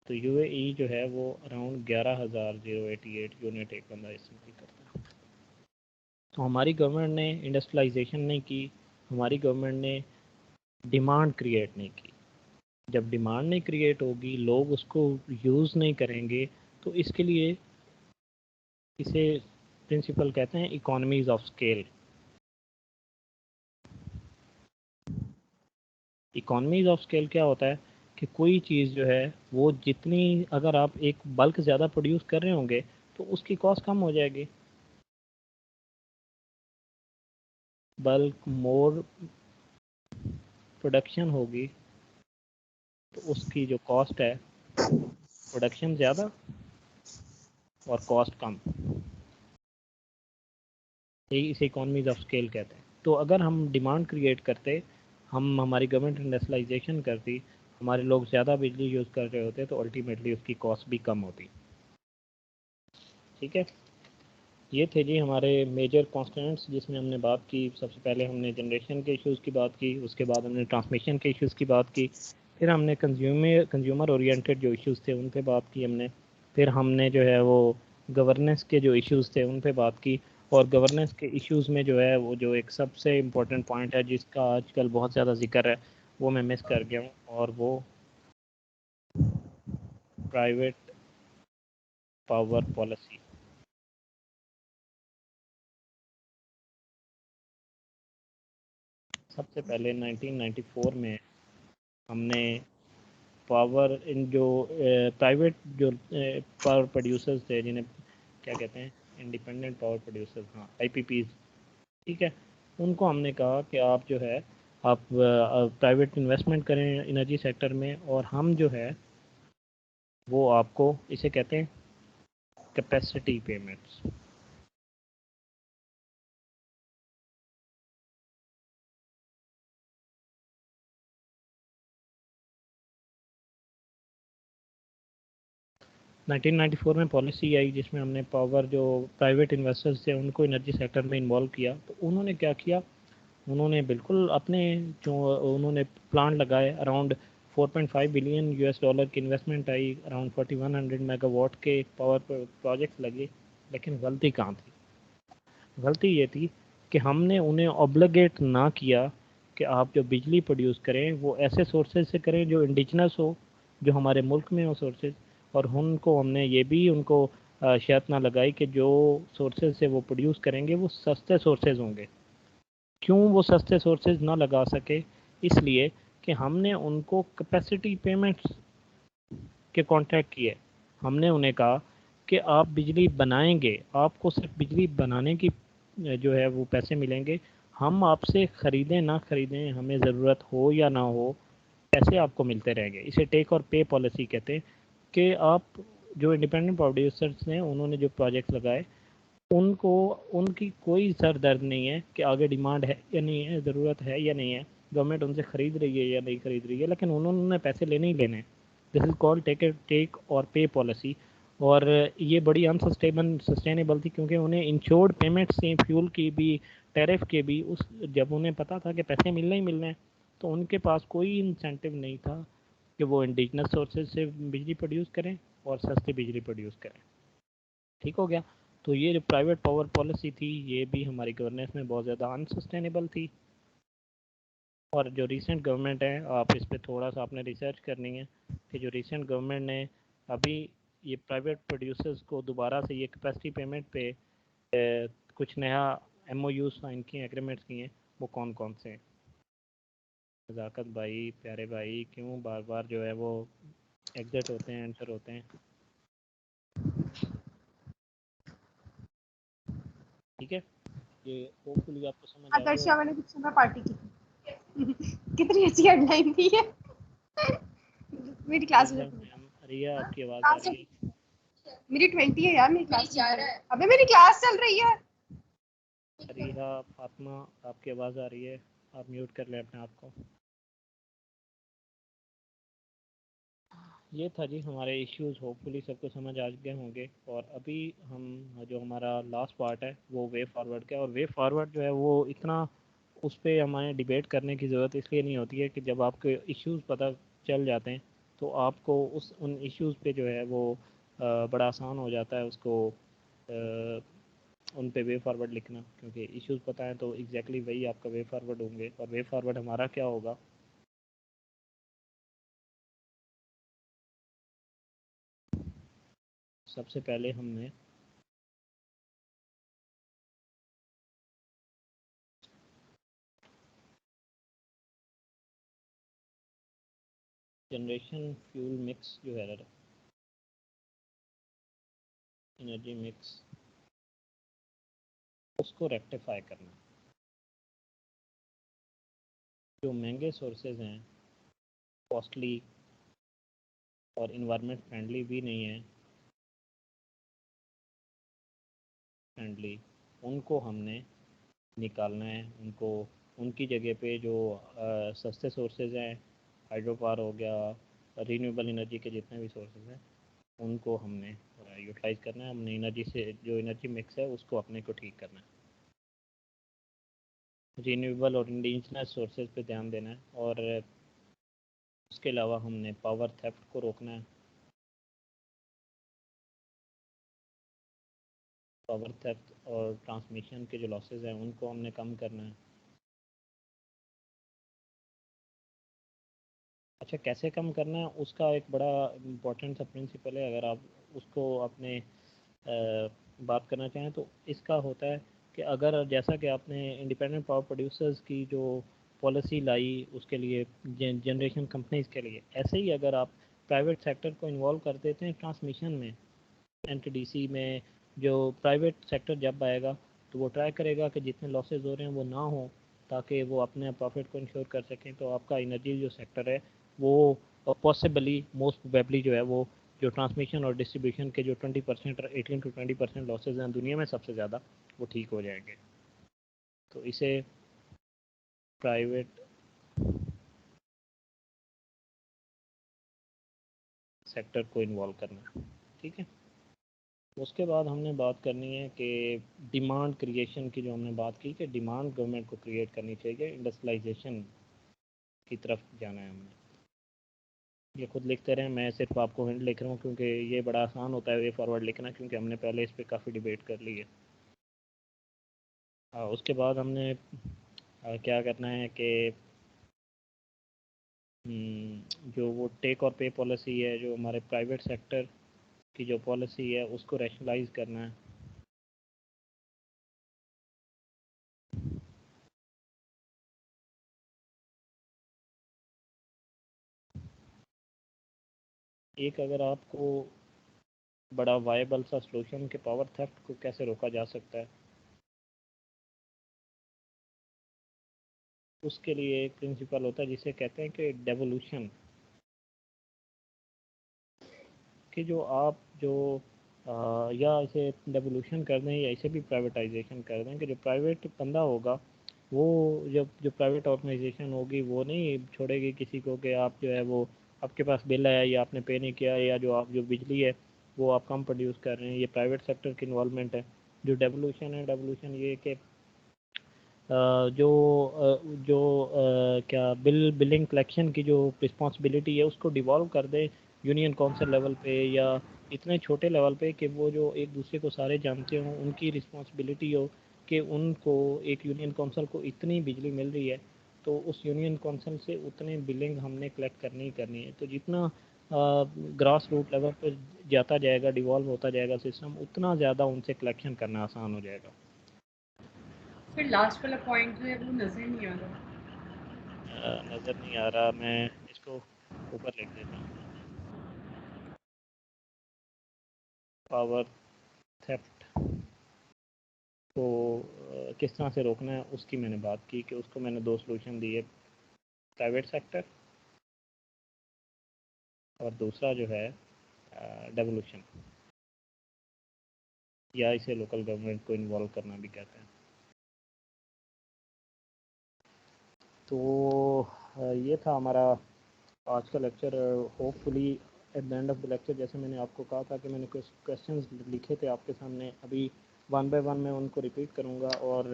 तो UAE जो है वो अराउंड 11,088 यूनिट एक बंदा इस्तेमाल करता है। तो हमारी गवर्नमेंट ने इंडस्ट्रियलाइजेशन नहीं की, हमारी गवर्नमेंट ने डिमांड क्रिएट नहीं की। जब डिमांड नहीं क्रिएट होगी, लोग उसको यूज़ नहीं करेंगे, तो इसके लिए इसे प्रिंसिपल कहते हैं economies of scale. Economies of scale क्या होता है कि कोई चीज़ जो है वो जितनी, अगर आप एक बल्क ज़्यादा प्रोड्यूस कर रहे होंगे तो उसकी कॉस्ट कम हो जाएगी। बल्क मोर प्रोडक्शन होगी तो उसकी जो कॉस्ट है, प्रोडक्शन ज़्यादा और कॉस्ट कम, यही इसे इकोनॉमीज ऑफ स्केल कहते हैं। तो अगर हम डिमांड क्रिएट करते, हमारी गवर्नमेंट इंडस्ट्रियलाइजेशन करती, हमारे लोग ज़्यादा बिजली यूज़ कर रहे होते तो अल्टीमेटली उसकी कॉस्ट भी कम होती। ठीक है, ये थे जी हमारे मेजर कॉन्स्टेंट्स जिसमें हमने बात की। सबसे पहले हमने जनरेशन के इश्यूज़ की बात की, उसके बाद हमने ट्रांसमिशन के इश्यूज़ की बात की, फिर हमने कंज्यूमर ओरिएंटेड जो इश्यूज़ थे उन पे बात की हमने, फिर हमने जो है वो गवर्नेंस के जो इश्यूज़ थे उन पे बात की। और गवर्नेंस के इश्यूज़ में जो है वो जो एक सबसे इम्पोर्टेंट पॉइंट है जिसका आजकल बहुत ज़्यादा जिक्र है वो मैं मिस कर गया हूँ, और वो प्राइवेट पावर पॉलिसी। सबसे पहले 1994 में हमने पावर इन जो प्राइवेट जो पावर प्रोड्यूसर्स थे, जिन्हें क्या कहते हैं, इंडिपेंडेंट पावर प्रोड्यूसर्स, हाँ IPPs, ठीक है, उनको हमने कहा कि आप जो है आप प्राइवेट इन्वेस्टमेंट करें एनर्जी सेक्टर में, और हम जो है वो आपको इसे कहते हैं कैपेसिटी पेमेंट्स। नाइनटीन 94 में पॉलिसी आई जिसमें हमने पावर जो प्राइवेट इन्वेस्टर्स थे उनको एनर्जी सेक्टर में इन्वॉल्व किया। तो उन्होंने क्या किया, उन्होंने बिल्कुल अपने जो उन्होंने प्लांट लगाए, अराउंड 4.5 बिलियन US डॉलर की इन्वेस्टमेंट आई, अराउंड 4100 मेगावाट के पावर प्रोजेक्ट्स लगे। लेकिन गलती कहाँ थी? गलती ये थी कि हमने उन्हें ऑब्लिगेट ना किया कि आप जो बिजली प्रोड्यूस करें वो ऐसे सोर्सेज से करें जो इंडिजिनस हो, जो हमारे मुल्क में हो सोर्सेज, और उनको हमने ये भी उनको शर्त ना लगाई कि जो सोर्सेज से वो प्रोड्यूस करेंगे वो सस्ते सोर्सेज होंगे। क्यों वो सस्ते सोर्सेज ना लगा सके? इसलिए कि हमने उनको कैपेसिटी पेमेंट्स के कॉन्ट्रैक्ट किए। हमने उन्हें कहा कि आप बिजली बनाएंगे, आपको सिर्फ बिजली बनाने की जो है वो पैसे मिलेंगे, हम आपसे ख़रीदें ना ख़रीदें, हमें ज़रूरत हो या ना हो, पैसे आपको मिलते रहेंगे। इसे टेक और पे पॉलिसी कहते हैं कि आप जो इंडिपेंडेंट प्रोड्यूसर्स हैं उन्होंने जो प्रोजेक्ट्स लगाए उनको उनकी कोई सर दर्द नहीं है कि आगे डिमांड है या नहीं है, ज़रूरत है या नहीं है, गवर्नमेंट उनसे ख़रीद रही है या नहीं ख़रीद रही है, लेकिन उन्होंने पैसे लेने ही लेने। दिस इज़ कॉल्ड टेक और पे पॉलिसी। और ये बड़ी सस्टेनेबल थी क्योंकि उन्हें इंश्योर्ड पेमेंट्स थी, फ्यूल की भी, टैरिफ के भी। उस जब उन्हें पता था कि पैसे मिलने ही मिलने हैं तो उनके पास कोई इंसेंटिव नहीं था कि वो इंडिजिनस सोर्सेज से बिजली प्रोड्यूस करें और सस्ती बिजली प्रोड्यूस करें। ठीक हो गया। तो ये जो प्राइवेट पावर पॉलिसी थी ये भी हमारी गवर्नेंस में बहुत ज़्यादा अनसस्टेनेबल थी। और जो रीसेंट गवर्नमेंट है, आप इस पर थोड़ा सा आपने रिसर्च करनी है कि जो रीसेंट गवर्नमेंट ने अभी ये प्राइवेट प्रोड्यूसर्स को दोबारा से ये कैपेसिटी पेमेंट पे कुछ नया MOU साइन किए, एग्रीमेंट्स किए, वो कौन कौन से हैं? नज़ाकत भाई, प्यारे भाई, क्यों बार बार जो है वो एग्जिट होते हैं, एंटर होते हैं? ठीक है, ये होपफुली आपको समझ आ गया आदर्शा मैंने कुछ समय पार्टी की थी। कितनी अच्छी हेडलाइन थी है। मेरी क्लास में रिया, आपकी आवाज़ आ रही है? मेरी 20 है यार, मेरी क्लास अबे मेरी क्लास चल रही है। रिया, फातिमा, आपकी आवाज़ आ रही है? आप म्यूट कर लें अपने आप को। ये था जी हमारे इश्यूज, होपफुली सबको समझ आ गए होंगे। और अभी हम जो हमारा लास्ट पार्ट है वो वे फॉरवर्ड का है। और वे फॉरवर्ड जो है वो इतना उस पर हमें डिबेट करने की ज़रूरत इसलिए नहीं होती है कि जब आपके इश्यूज पता चल जाते हैं तो आपको उन इश्यूज पे जो है वो बड़ा आसान हो जाता है उसको उन पे वे फॉरवर्ड लिखना, क्योंकि इश्यूज पता है तो एग्जैक्टली वही आपका वे फॉरवर्ड होंगे। और वे फॉरवर्ड हमारा क्या होगा? सबसे पहले हमने जनरेशन फ्यूल मिक्स जो है, एनर्जी मिक्स, उसको रेक्टिफाई करना। जो महंगे सोर्सेज हैं, कॉस्टली और इन्वायरमेंट फ्रेंडली भी नहीं है, फ्रेंडली, उनको हमने निकालना है। उनको उनकी जगह पे जो सस्ते सोर्सेज हैं, हाइड्रो पावर हो गया, रीन्यूएबल एनर्जी के जितने भी सोर्सेज हैं उनको हमने यूटिलाइज करना है। हमने एनर्जी से जो एनर्जी मिक्स है उसको अपने को ठीक करना है, रीन्यूएबल और इंडिजिनस सोर्सेज पे ध्यान देना है। और उसके अलावा हमने पावर थेफ्ट को रोकना है। पावर थेफ्ट और ट्रांसमिशन के जो लॉसेस हैं उनको हमने कम करना है। अच्छा, कैसे कम करना है उसका एक बड़ा इम्पोर्टेंट सा प्रिंसिपल है। अगर आप उसको अपने बात करना चाहें तो इसका होता है कि अगर जैसा कि आपने इंडिपेंडेंट पावर प्रोड्यूसर्स की जो पॉलिसी लाई उसके लिए, जनरेशन कंपनीज के लिए, ऐसे ही अगर आप प्राइवेट सेक्टर को इन्वॉल्व कर देते हैं ट्रांसमिशन में, NTDC में, जो प्राइवेट सेक्टर जब आएगा तो वो ट्राई करेगा कि जितने लॉसेज हो रहे हैं वो ना हो, ताकि वो अपने प्रॉफिट को इंश्योर कर सकें। तो आपका एनर्जी जो सेक्टर है वो पॉसिबली, मोस्ट प्रोबेबली जो है वो जो ट्रांसमिशन और डिस्ट्रीब्यूशन के जो 20% और 18 to 20% लॉसेज हैं दुनिया में सबसे ज़्यादा, वो ठीक हो जाएंगे। तो इसे प्राइवेट सेक्टर को इन्वॉल्व करना है, ठीक है। उसके बाद हमने बात करनी है कि डिमांड क्रिएशन की, जो हमने बात की कि डिमांड गवर्नमेंट को क्रिएट करनी चाहिए, इंडस्ट्रियलाइजेशन की तरफ जाना है हमने। ये खुद लिखते रहें, मैं सिर्फ आपको हिंट लिख रहा हूँ क्योंकि ये बड़ा आसान होता है वे फॉरवर्ड लिखना, क्योंकि हमने पहले इस पर काफ़ी डिबेट कर ली है। उसके बाद हमने क्या करना है कि जो वो टेक और पे पॉलिसी है, जो हमारे प्राइवेट सेक्टर की जो पॉलिसी है उसको रैशनलाइज करना है। एक अगर आपको बड़ा वायबल सा सॉल्यूशन के पावर थेफ्ट को कैसे रोका जा सकता है, उसके लिए एक प्रिंसिपल होता है जिसे कहते हैं कि डेवोल्यूशन, कि जो आप जो या इसे डेवोल्यूशन कर दें या इसे भी प्राइवेटाइजेशन कर दें, कि जो प्राइवेट बंदा होगा वो जब जो प्राइवेट ऑर्गेनाइजेशन होगी वो नहीं छोड़ेगी किसी को कि आप जो है वो आपके पास बिल आया या आपने पे नहीं किया या जो आप जो बिजली है वो आप कम प्रोड्यूस कर रहे हैं, ये प्राइवेट सेक्टर की इन्वॉल्वमेंट है। जो डेवोल्यूशन है, डेवोल्यूशन ये कि क्या बिलिंग कलेक्शन की जो रिस्पॉन्सिबिलिटी है उसको डिवॉल्व कर दे यूनियन काउंसिल लेवल पे या इतने छोटे लेवल पे कि वो जो एक दूसरे को सारे जानते हों, उनकी रिस्पॉन्सिबिलिटी हो कि उनको एक यूनियन काउंसिल को इतनी बिजली मिल रही है तो उस यूनियन काउंसिल से उतने बिलिंग हमने कलेक्ट करनी ही करनी है। तो जितना ग्रास रूट लेवल पर जाता जाएगा, डिवॉल्व होता जाएगा सिस्टम, उतना ज़्यादा उनसे कलेक्शन करना आसान हो जाएगा। फिर लास्ट वाला पॉइंट जो है वो नजर नहीं आ रहा। नज़र नहीं आ रहा, मैं इसको ऊपर लिख देता हूँ। पावर थेफ्ट को किस तरह से रोकना है उसकी मैंने बात की कि उसको मैंने दो सॉल्यूशन दिए, प्राइवेट सेक्टर और दूसरा जो है डेवोल्यूशन, या इसे लोकल गवर्नमेंट को इन्वॉल्व करना भी कहते हैं। तो ये था हमारा आज का lecture. Hopefully at the end of the lecture, जैसे मैंने आपको कहा था कि मैंने कुछ क्वेश्चंस लिखे थे आपके सामने, अभी वन बाय वन मैं उनको रिपीट करूँगा और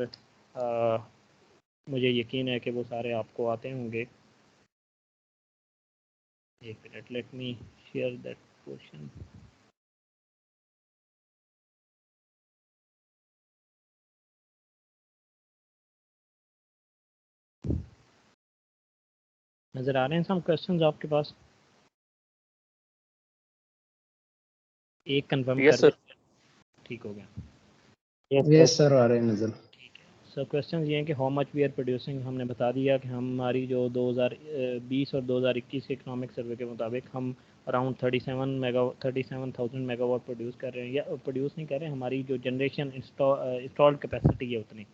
मुझे यकीन है कि वो सारे आपको आते होंगे। एक minute, let me share that question. नज़र आ रहे हैं सब क्वेश्चंस आपके पास? एक कंफर्म यस कर सर। ठीक हो गया। यस सर, आ रहे हैं नजर। सर क्वेश्चन ये हैं कि how much we are producing. हमने बता दिया कि हमारी जो 2020 और 2021 के इकोनॉमिक सर्वे के मुताबिक हम अराउंड 37,000 मेगावाट प्रोड्यूस कर रहे हैं, या प्रोड्यूस नहीं कर रहे हैं, हमारी जो जनरेशन इंस्टॉल्ड कैपेसिटी है उतनी।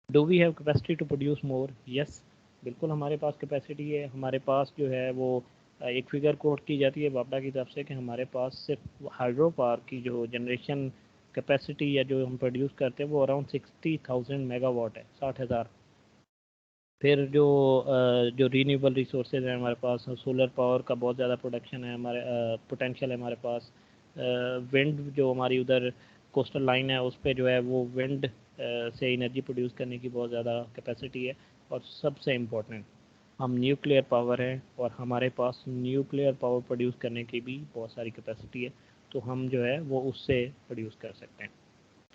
Do we have capacity to produce more? Yes, बिल्कुल हमारे पास कैपेसिटी है। हमारे पास जो है वो एक फिगर कोट की जाती है बापडा की तरफ से कि हमारे पास सिर्फ हाइड्रो पावर की जो जनरेशन कैपेसिटी या जो हम प्रोड्यूस करते हैं वो अराउंड 60,000 मेगावाट है, 60,000। फिर जो रीन्यूएबल रिसोर्सेज हैं हमारे पास, सोलर पावर का बहुत ज़्यादा प्रोडक्शन है, हमारे पोटेंशियल है हमारे पास। विंड जो हमारी उधर कोस्टल लाइन है उस पर जो है वो विंड से एनर्जी प्रोड्यूस करने की बहुत ज़्यादा कैपेसिटी है। और सबसे इम्पोर्टेंट, हम न्यूक्लियर पावर है और हमारे पास न्यूक्लियर पावर प्रोड्यूस करने की भी बहुत सारी कैपेसिटी है, तो हम जो है वो उससे प्रोड्यूस कर सकते हैं।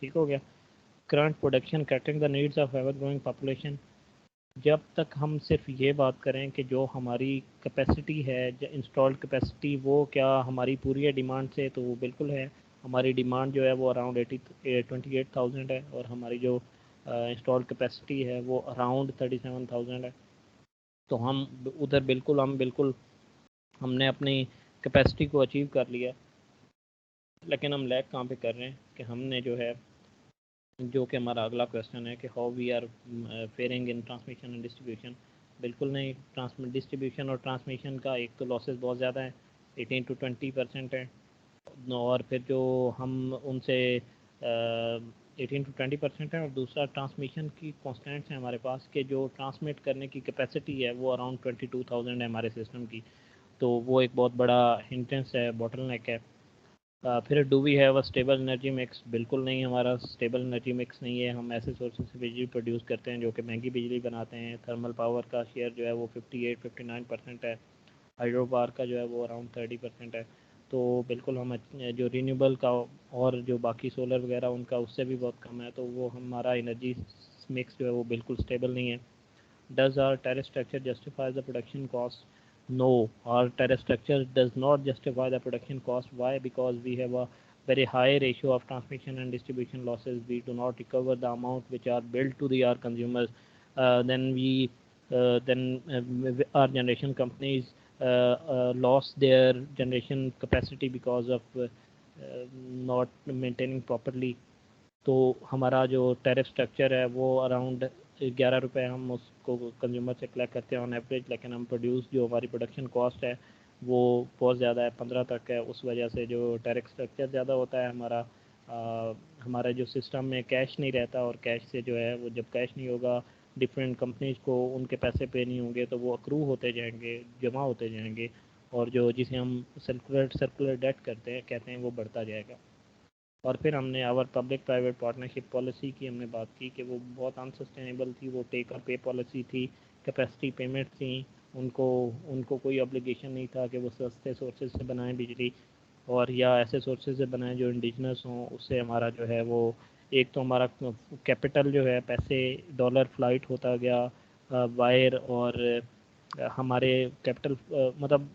ठीक हो गया। Current production catering the needs of ever growing population. जब तक हम सिर्फ ये बात करें कि जो हमारी कैपेसिटी है, जो इंस्टॉल्ड कैपेसिटी, वो क्या हमारी पूरी है डिमांड से, तो वो बिल्कुल है। हमारी डिमांड जो है वो अराउंड 28,000 है और हमारी जो इंस्टॉल्ड कैपेसिटी है वो अराउंड 37,000 है। तो हम उधर बिल्कुल हमने अपनी कैपेसिटी को अचीव कर लिया, लेकिन हम लैग कहाँ पे कर रहे हैं कि हमने जो है, जो कि हमारा अगला क्वेश्चन है कि how we are faring in transmission and distribution. बिल्कुल नहीं, डिस्ट्रीब्यूशन और ट्रांसमिशन का एक तो लॉसेस बहुत ज़्यादा है, 18 to 20% है, और फिर जो हम उनसे 18 to 20% है, और दूसरा ट्रांसमिशन की कॉन्स्टेंट्स हैं हमारे पास कि जो ट्रांसमिट करने की कैपेसिटी है वो अराउंड 22,000 है हमारे सिस्टम की, तो वो एक बहुत बड़ा हिंड्रेंस है, बॉटलनेक है। फिर do we have a stable energy mix? बिल्कुल नहीं, हमारा स्टेबल एनर्जी मिक्स नहीं है। हम ऐसे सोर्सेज से बिजली प्रोड्यूस करते हैं जो कि महंगी बिजली बनाते हैं। थर्मल पावर का शेयर जो है वो 58-59% है, हाइड्रो पावर का जो है वो अराउंड 30% है। तो बिल्कुल हम जो रीन्यूएबल का और जो बाकी सोलर वगैरह उनका उससे भी बहुत कम है, तो वो हमारा एनर्जी मिक्स जो है वो बिल्कुल स्टेबल नहीं है। Does our tariff structure justifies the production cost? No, our tariff structure does not justify the production cost. Why? Because we have a very high ratio of transmission and distribution losses. We do not recover the amount which are billed to our consumers. Then our generation companies lost their generation capacity because of not maintaining properly. तो हमारा जो tariff structure है वो around 11 रुपये हम उसको consumer से collect करते हैं ऑन एवरेज, लेकिन हम प्रोड्यूस जो हमारी प्रोडक्शन कॉस्ट है वो बहुत ज़्यादा है, 15 तक है। उस वजह से जो टैरिफ स्ट्रक्चर ज़्यादा होता है हमारा जो सिस्टम में कैश नहीं रहता, और कैश से जो है वो जब कैश नहीं होगा डिफरेंट कंपनीज को उनके पैसे पे नहीं होंगे तो वो अक्रू होते जाएंगे, जमा होते जाएंगे, और जो जिसे हम सर्कुलर डेट कहते हैं वो बढ़ता जाएगा। और फिर हमने our public private partnership policy की हमने बात की कि वो बहुत अनसस्टेनेबल थी, वो टेक और पे पॉलिसी थी, कैपेसिटी पेमेंट थी, उनको कोई ऑब्लिगेशन नहीं था कि वो सस्ते सोर्सेज से बनाएं बिजली, और या ऐसे सोर्सेज से बनाएं जो इंडिजिनस हों। उससे हमारा जो है वो एक तो हमारा कैपिटल जो है पैसे डॉलर फ्लाइट होता गया वायर, और हमारे कैपिटल मतलब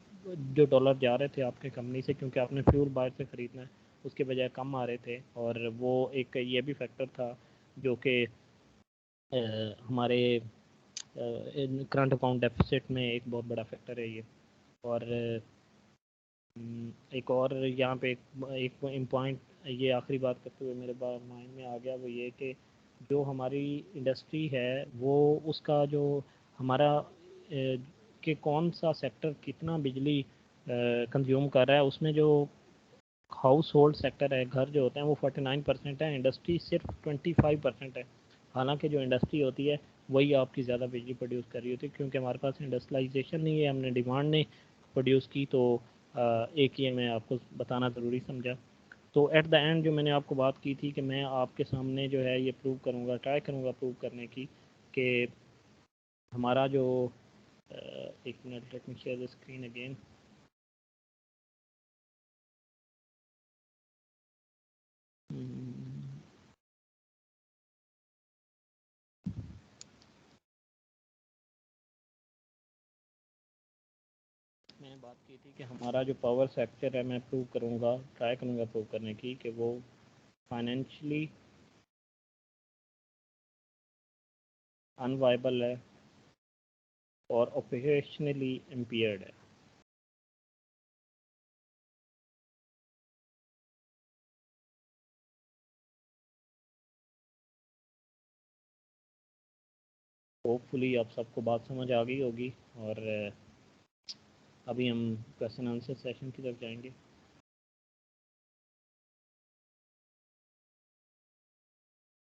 जो डॉलर जा रहे थे आपके कंपनी से, क्योंकि आपने फ्यूल बाहर से ख़रीदना है, उसके बजाय कम आ रहे थे। और वो एक ये भी फैक्टर था जो कि हमारे करंट अकाउंट डेफिसिट में एक बहुत बड़ा फैक्टर है ये। और एक और यहाँ पे एक पॉइंट ये आखिरी बात करते हुए मेरे माइंड में आ गया, वो ये कि जो हमारी इंडस्ट्री है वो उसका जो हमारा कि कौन सा सेक्टर कितना बिजली कंज्यूम कर रहा है, उसमें जो हाउस होल्ड सेक्टर है, घर जो होते हैं वो 49% है, इंडस्ट्री सिर्फ 25% है। हालांकि जो इंडस्ट्री होती है वही आपकी ज़्यादा बिजली प्रोड्यूस कर रही होती है, क्योंकि हमारे पास इंडस्ट्रियलाइजेशन नहीं है, हमने डिमांड ने प्रोड्यूस की। तो एक ये मैं आपको बताना ज़रूरी समझा। तो एट द एंड जो मैंने आपको बात की थी कि मैं आपके सामने जो है ये प्रूव करूँगा, ट्राई करूँगा प्रूव करने की कि हमारा जो एक minute, let me share the screen again. मैंने बात की थी कि हमारा जो पावर सेक्टर है, मैं प्रूव करूँगा, ट्राई करूँगा प्रूव करने की कि वो फाइनेंशियली अनवाइबल है और ऑपरेशनली इम्पेयर्ड है। होपफुली आप सबको बात समझ आ गई होगी, और अभी हम क्वेश्चन आंसर सेशन की तरफ जाएंगे।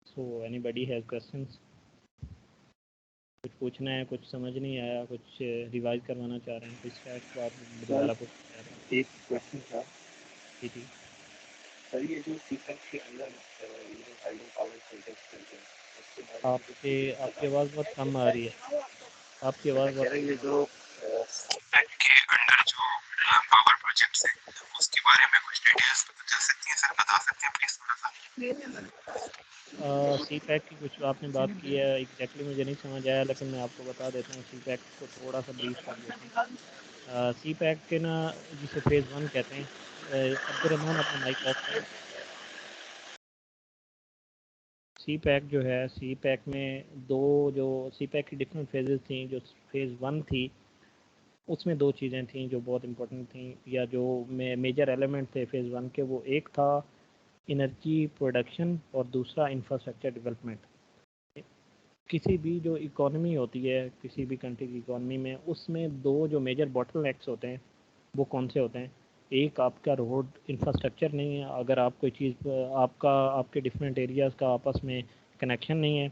सो एनीबॉडी हैज क्वेश्चंस? कुछ पूछना है, कुछ समझ नहीं आया, कुछ रिवाइज करवाना चाह रहे हैं, कुछ फैक्ट बात दोबारा पूछना चाह रहे हैं? एक क्वेश्चन था जी सर, ये जो सीक्वेंस के अंदर हाइड्रो पावर प्रोजेक्ट करते हैं उसके बारे में आपकी आवाज़ बहुत कम आ रही है, आपकी आवाज़ बहुत ये जो के अंडर जो पावर प्रोजेक्ट्स है उसके बारे में कुछ डिटेल्स बता सकती हैं सर? बता सकते हैं प्लीज थोड़ा सा? सी पैक की कुछ आपने बात की है, एग्जैक्टली मुझे नहीं समझ आया, लेकिन मैं आपको बता देता हूँ। सी पैक को थोड़ा सा ब्रीफ कर देता हूँ। सी पैक के ना जिसे फेज़ 1 कहते हैं, अब्दुलरहमान अपना माइक ऑफ करें। सी पैक जो है, सी पैक में जो सी पैक की डिफरेंट फेजेस थी। जो फेज़ 1 थी उसमें दो चीज़ें थी जो बहुत इंपॉर्टेंट थी, या जो मेजर एलिमेंट थे फेज़ 1 के। वो एक था एनर्जी प्रोडक्शन और दूसरा इंफ्रास्ट्रक्चर डेवलपमेंट। किसी भी जो इकोनॉमी होती है, किसी भी कंट्री की इकोनॉमी में, उसमें दो जो मेजर बॉटलनेक्स होते हैं वो कौन से होते हैं? एक आपका रोड इंफ्रास्ट्रक्चर नहीं है, अगर आप कोई चीज़ आपके डिफरेंट एरियाज़ का आपस में कनेक्शन नहीं है।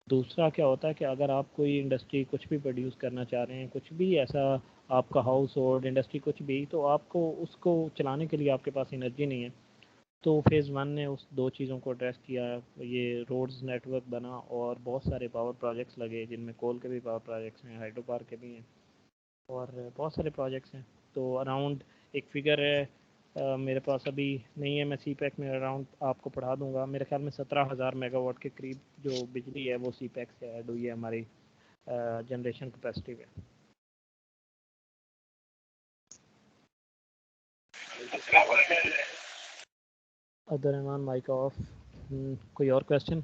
दूसरा क्या होता है कि अगर आप कोई इंडस्ट्री कुछ भी प्रोड्यूस करना चाह रहे हैं, कुछ भी ऐसा आपका हाउस होल्ड इंडस्ट्री कुछ भी, तो आपको उसको चलाने के लिए आपके पास एनर्जी नहीं है। तो फेज़ 1 ने उस दो चीज़ों को एड्रेस किया। ये रोड्स नेटवर्क बना और बहुत सारे पावर प्रोजेक्ट्स लगे, जिनमें कोल के भी पावर प्रोजेक्ट्स हैं, हाइड्रो पावर के भी हैं, और बहुत सारे प्रोजेक्ट्स हैं। तो अराउंड एक फिगर है मेरे पास अभी नहीं है, मैं सी पैक में अराउंड आपको पढ़ा दूंगा। मेरे ख्याल में 17,000 मेगावाट के करीब जो बिजली है वो सी पैक से ऐड हुई है हमारी जनरेशन कैपेसिटी में। Abdul Rahman mike off. कोई और क्वेश्चन?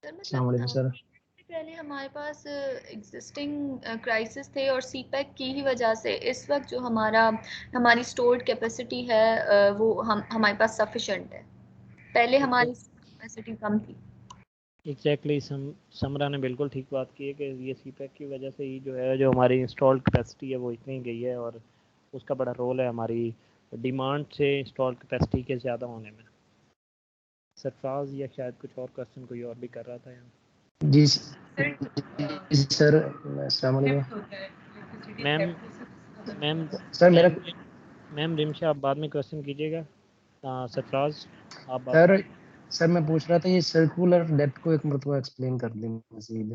सर पहले हमारे पास एग्जिस्टिंग क्राइसिस थे और सीपैक की ही वजह से इस वक्त जो हमारी स्टोर्ड कैपेसिटी है वो हमारे पास सफिशेंट है। पहले हमारी कैपेसिटी कम थी। एग्जैक्टली समरा ने बिल्कुल ठीक बात की है कि ये सीपैक की वजह से ही जो है जो हमारी इंस्टॉल्ड कैपेसिटी है वो इतनी गई है और उसका बड़ा रोल है हमारी डिमांड से इंस्टॉल्ड कैपेसिटी के ज़्यादा होने में। सरफराज या शायद कुछ और क्वेश्चन कोई और भी कर रहा था यहाँ। जी सर अस्सलाम वालेकुम। मैम सर मेरा मैम रिमशा आप बाद में क्वेश्चन कीजिएगा। सरफराज आप बात सर मैं पूछ रहा था ये सर्कुलर डेप्थ को एक मरतबा एक्सप्लेन कर दें मज़ीद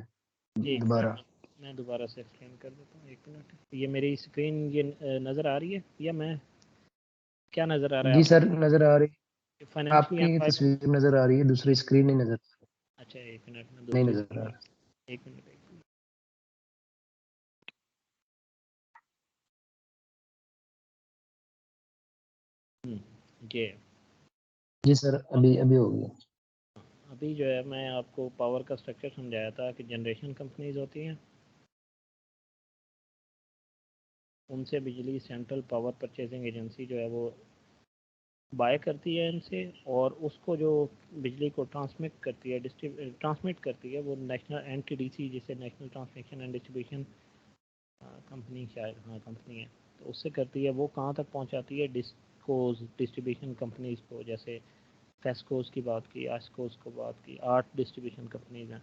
दोबारा। मैं दोबारा से एक्सप्लेन कर देता हूँ, 1 मिनट। ये मेरी स्क्रीन ये नज़र आ रही है या मैं क्या नज़र आ रहा है? जी सर नज़र आ रही है, फाइनेंशियल आपकी तस्वीर नज़र आ रही है, दूसरी स्क्रीन नहीं नज़र आ रही। अच्छा 1 मिनट में नहीं नज़र आ रही। 1 मिनट। जी सर अभी हो गया। अभी जो है मैं आपको पावर का स्ट्रक्चर समझाया था कि जनरेशन कंपनीज होती हैं, उनसे बिजली सेंट्रल पावर परचेजिंग एजेंसी जो है वो बाय करती है इनसे, और उसको जो बिजली को ट्रांसमिट करती है वो नेशनल NTDC जिसे national transmission and distribution company शायद कंपनी है, तो उससे करती है। वो कहाँ तक पहुँचाती है? डिस्कोज डिस्ट्रीब्यूशन कंपनीज को, जैसे फेस्कोस की बात की, आस्कोस को बात की, 8 डिस्ट्रीब्यूशन कंपनीज हैं,